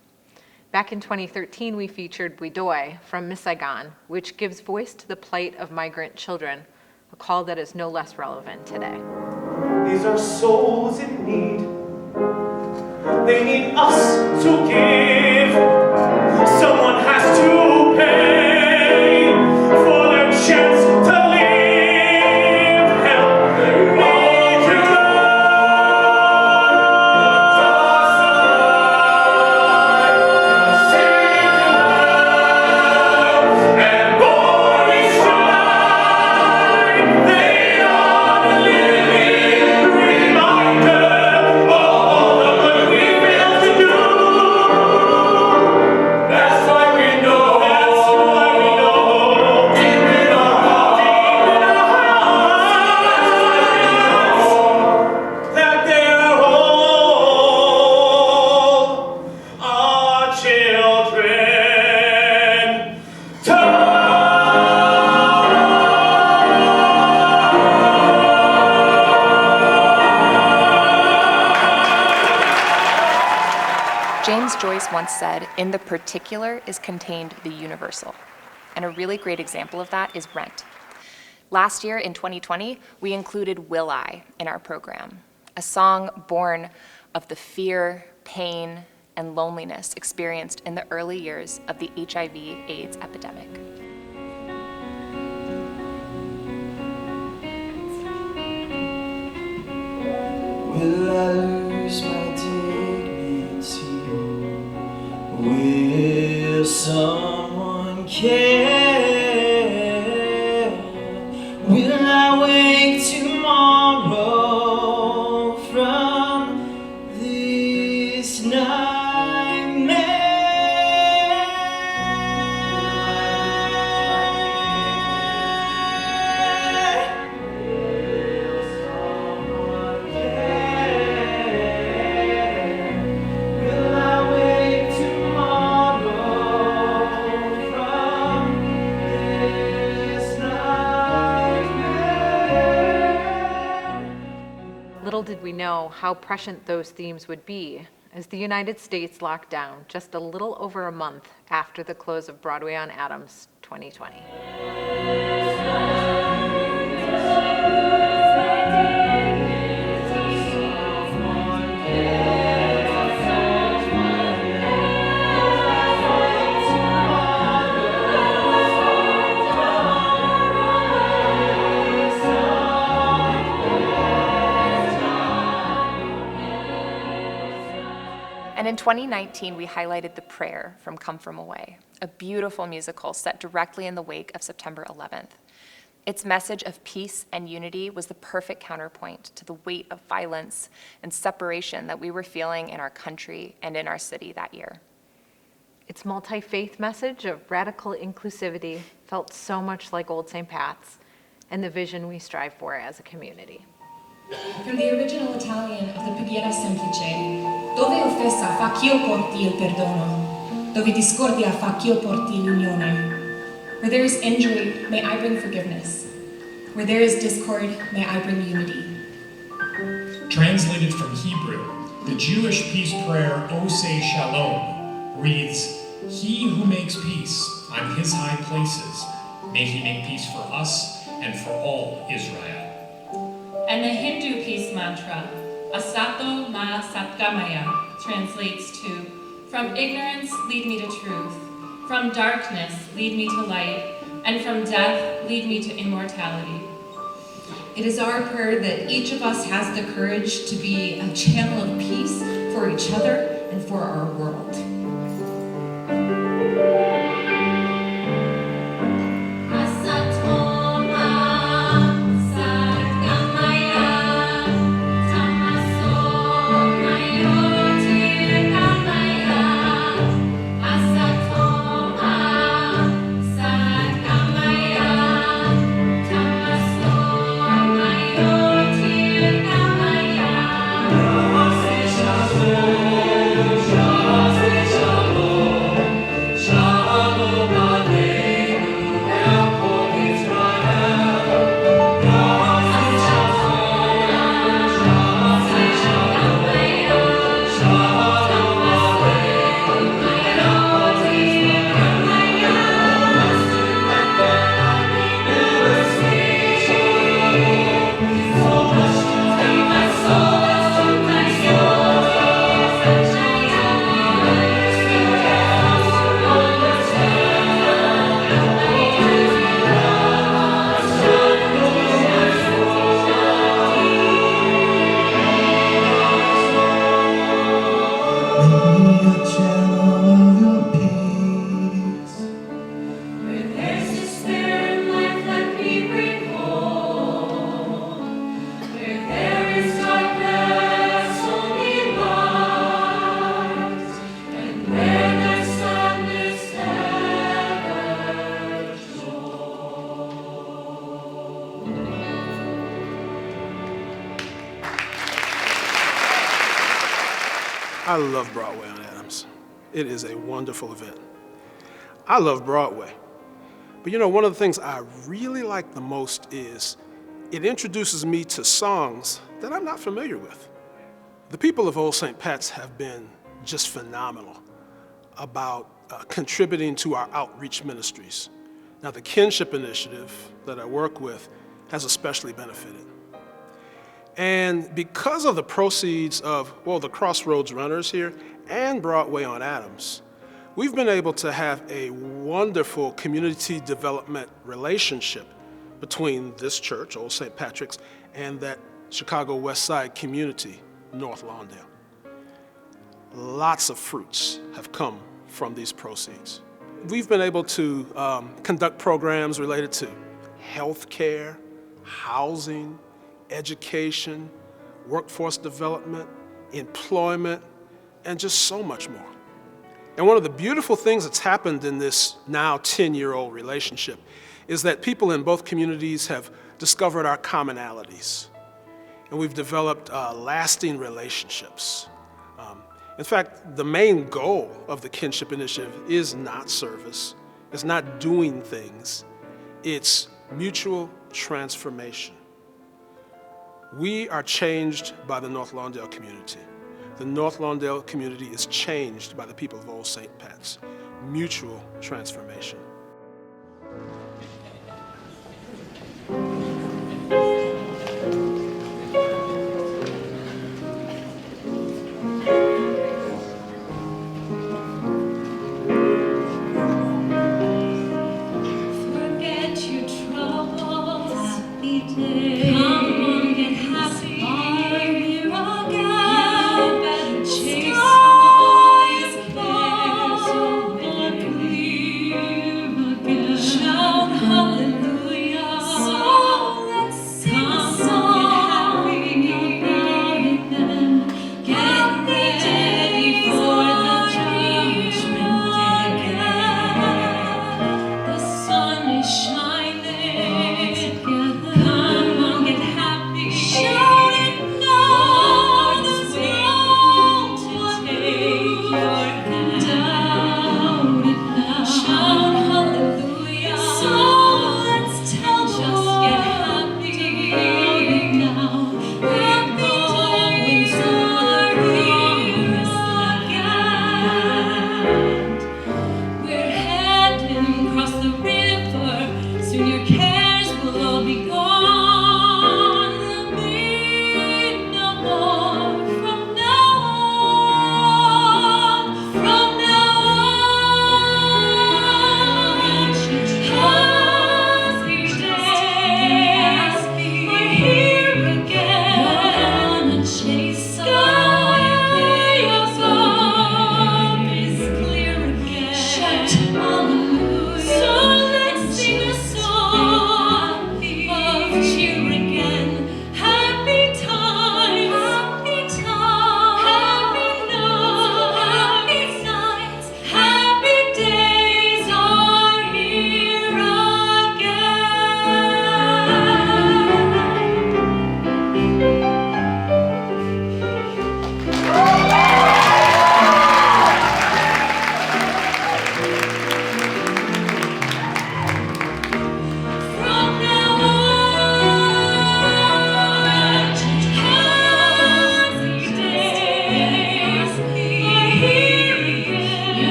Back in 2013, we featured Boudoir from Miss Saigon, which gives voice to the plight of migrant children, a call that is no less relevant today. These are souls in need. They need us to give. Someone has to pay for their chance to live. Help me to and boy shine. They are the living reminder of all the good we built. children. James Joyce once said, "In the particular is contained the universal." And a really great example of that is Rent. Last year, in 2020, we included Will I in our program, a song born of the fear, pain, and loneliness experienced in the early years of the HIV/AIDS epidemic. Will I lose my dignity? Will someone care? Will I wake tomorrow from this nightmare? Will someone care? Will I wake tomorrow from this nightmare? Little did we know how prescient those themes would be as the United States locked down just a little over a month after the close of Broadway on Adams 2020. And in 2019, we highlighted The Prayer from Come From Away, a beautiful musical set directly in the wake of September 11th. Its message of peace and unity was the perfect counterpoint to the weight of violence and separation that we were feeling in our country and in our city that year. Its multi-faith message of radical inclusivity felt so much like Old St. Pat's and the vision we strive for as a community. From the original Italian of the Preghiera Semplice, dove offesa fa ch'io porti il perdono, dove discordia fa ch'io porti l'unione. Where there is injury, may I bring forgiveness. Where there is discord, may I bring unity. Translated from Hebrew, the Jewish peace prayer, O say Shalom, reads, "He who makes peace on his high places, may he make peace for us and for all Israel." And the Hindu peace mantra, Asato Ma Satgamaya, translates to, "From ignorance lead me to truth, from darkness lead me to light, and from death lead me to immortality." It is our prayer that each of us has the courage to be a channel of peace for each other and for our world. I love Broadway on Adams. It is a wonderful event. I love Broadway. But you know, one of the things I really like the most is it introduces me to songs that I'm not familiar with. The people of Old St. Pat's have been just phenomenal about contributing to our outreach ministries. Now, the Kinship Initiative that I work with has especially benefited. And because of the proceeds of, well, the Crossroads Runners here and Broadway on Adams, we've been able to have a wonderful community development relationship between this church, Old St. Patrick's, and that Chicago West Side community, North Lawndale. Lots of fruits have come from these proceeds. We've been able to conduct programs related to health care, housing, education, workforce development, employment, and just so much more. And one of the beautiful things that's happened in this now 10-year-old relationship is that people in both communities have discovered our commonalities. And we've developed lasting relationships. In fact, the main goal of the Kinship Initiative is not service, it's not doing things, it's mutual transformation. We are changed by the North Lawndale community. The North Lawndale community is changed by the people of Old St. Pat's. Mutual transformation. Forget your troubles, happy day. Come on, get happy. Are here again? Better chase all your cares away.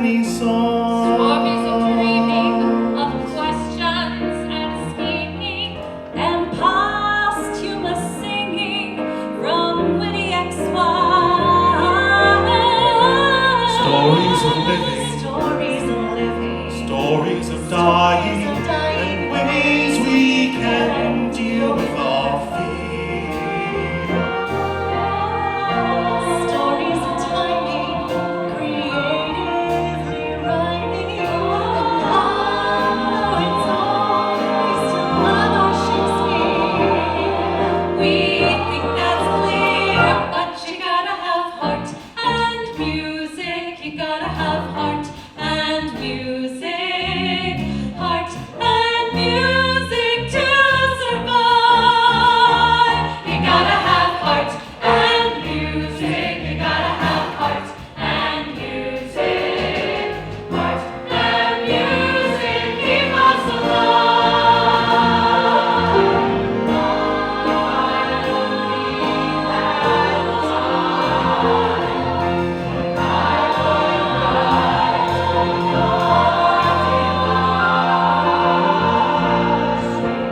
many songs. Stories of dreaming, of questions and scheming, and posthumous singing from witty ex-wives. Stories of living, Stories of living, stories of dying, and ways we can deal with our fear. stories of timing, creatively writing, and how it's always to love our Shakespeare. We think that's clear, but you gotta have heart and music. You gotta have heart and music, heart and music to survive. You gotta have heart and music. You gotta have heart and music, heart and music keep us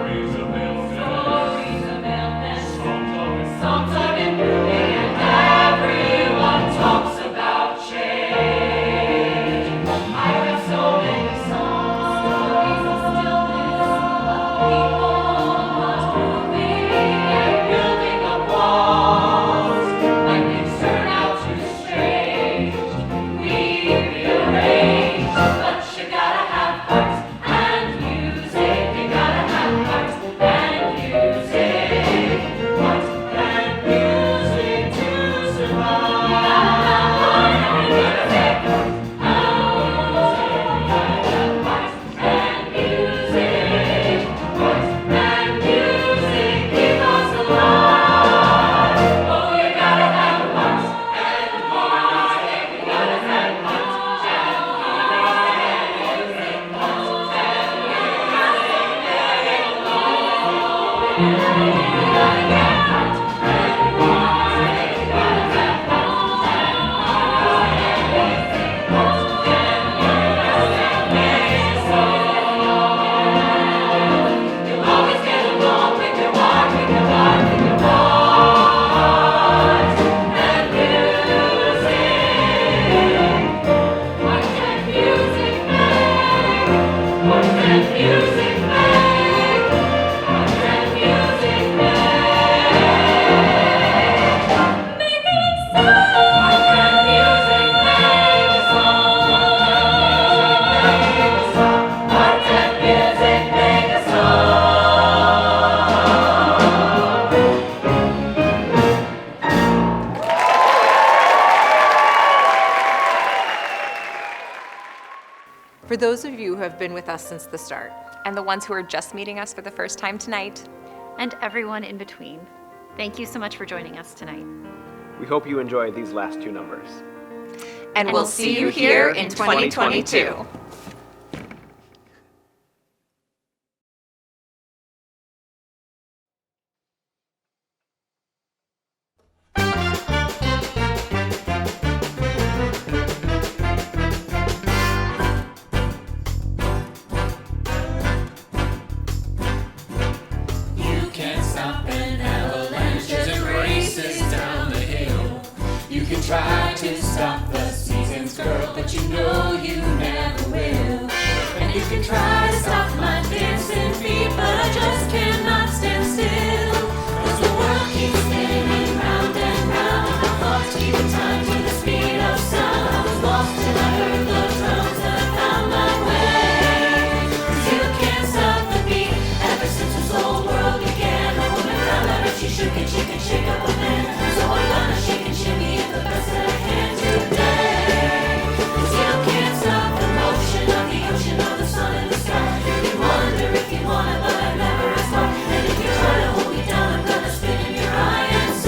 Stories of illness, songs of improving, and everyone talks about change. I have so many songs, stories of stillness, of people not moving and building up walls. When things turn out too strange, we rearrange. But you gotta have heart and music. You gotta have heart and music, heart and music to survive. You gotta have heart and music, heart and music, heart and music keep us alive. Oh, you gotta have heart and music. You gotta have heart and music, You'll always get along with your heart, with your heart, with your heart and music. Heart and music make, heart and music make, heart and music make. Make a song. Heart and music make a song. Heart and music make a song. For those of you who have been with us since the start, And the ones who are just meeting us for the first time tonight, and everyone in between, thank you so much for joining us tonight. We hope you enjoyed these last two numbers. and we'll see you here in 2022. You can't stop an avalanche as it races down the hill. You can try to stop the seasons, girl, but you know you never will. And you can try to stop my dancing feet, but I just cannot stand still. 'Cause the world keeps spinning round and round. My thoughts keep time to the speed of sound. I was lost till I heard the drums and I found my way. 'Cause you can't stop the beat. Ever since this whole world began, a woman found out if she shook it, she can shake up a man. So I'm gonna shake and shimmy it the best that I can today. 'Cause you can't stop the motion of the ocean, of the sun and the sky. You can wonder if you wanna, but I've never asked why. And if you try to hold me down, I'm gonna spit in your eye and say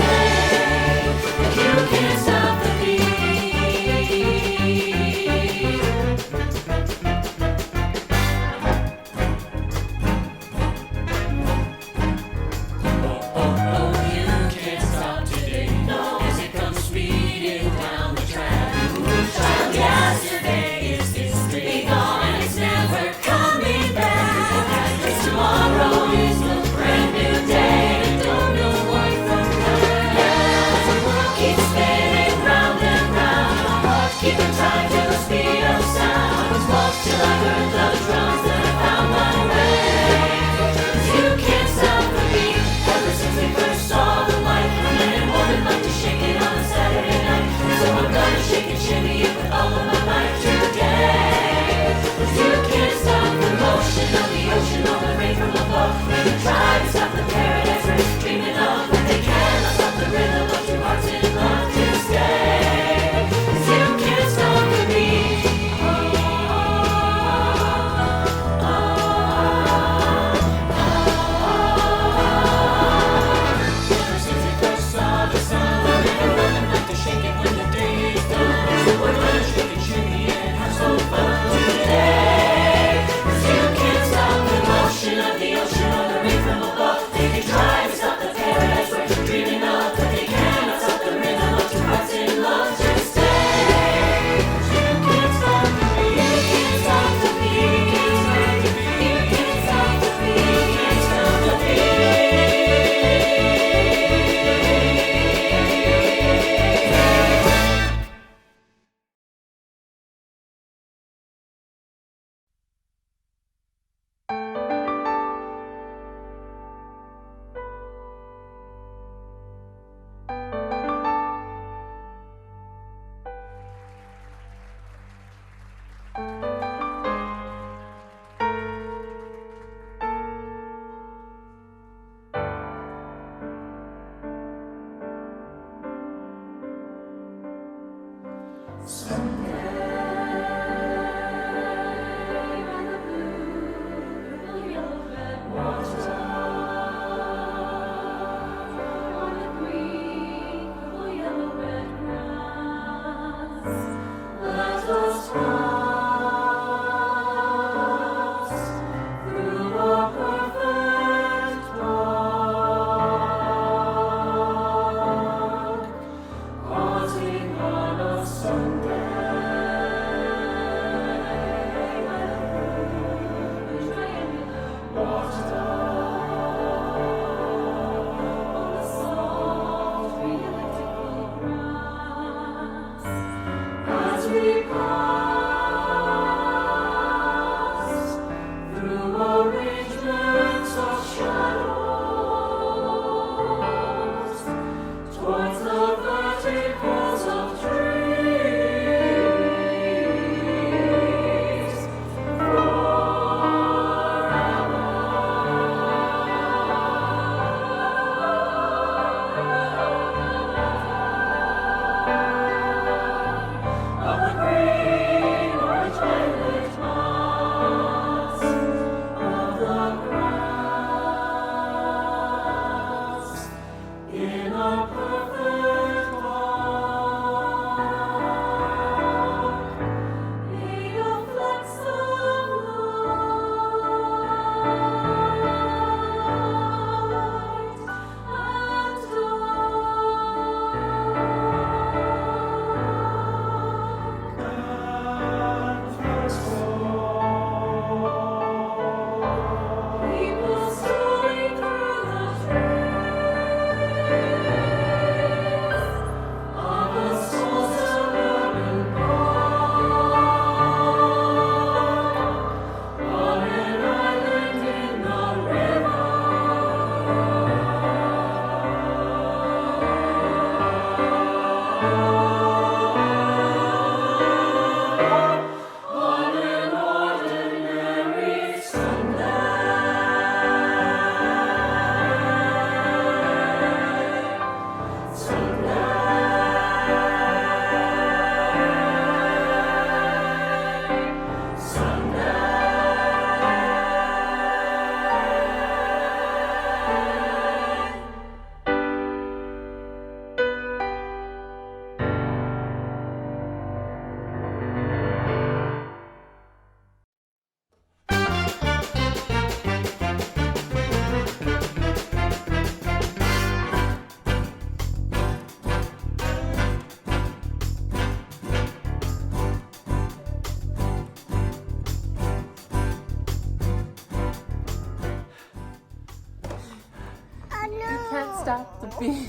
Stop the beat.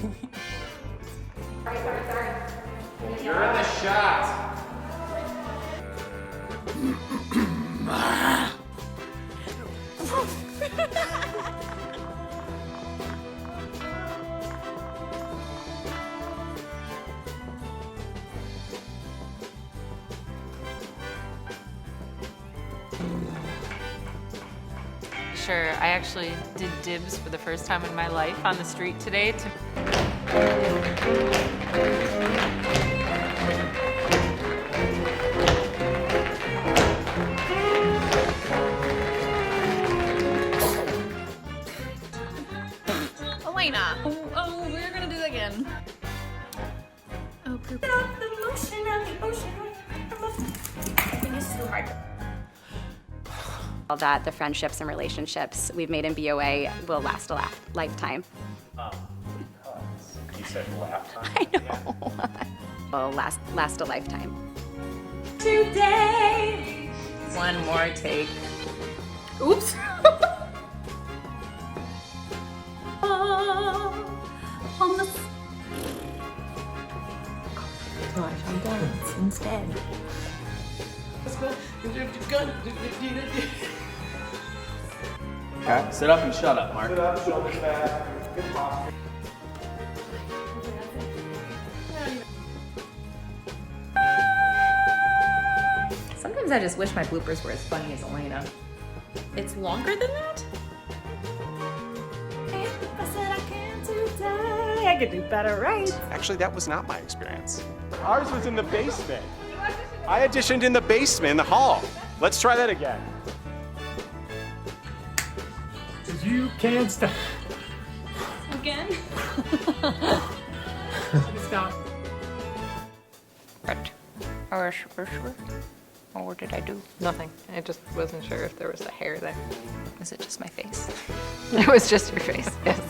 Sorry. You're in the shot. Sure, I actually did dibs for the first time in my life on the street today to Elena! Oh, we're gonna do that again. Oh, poop. The motion and the ocean. I think it's too hard. That the friendships and relationships we've made in BOA will last a lifetime. You said lifetime? I know. Will last a lifetime. Today. one more take. Oops. On the. So I shall dance instead. Okay, sit up and shut up, Mark. Sit up, shoulders back, good posture. Sometimes I just wish my bloopers were as funny as Elena. It's longer than that? I said I can't today. I could do better, right? Actually, that was not my experience. Ours was in the basement. I auditioned in the basement, in the hall. Let's try that again. You can't stop. Again? Stop. Right. Or what did I do? Nothing. I just wasn't sure if there was a hair there. Was it just my face? It was just your face, yes.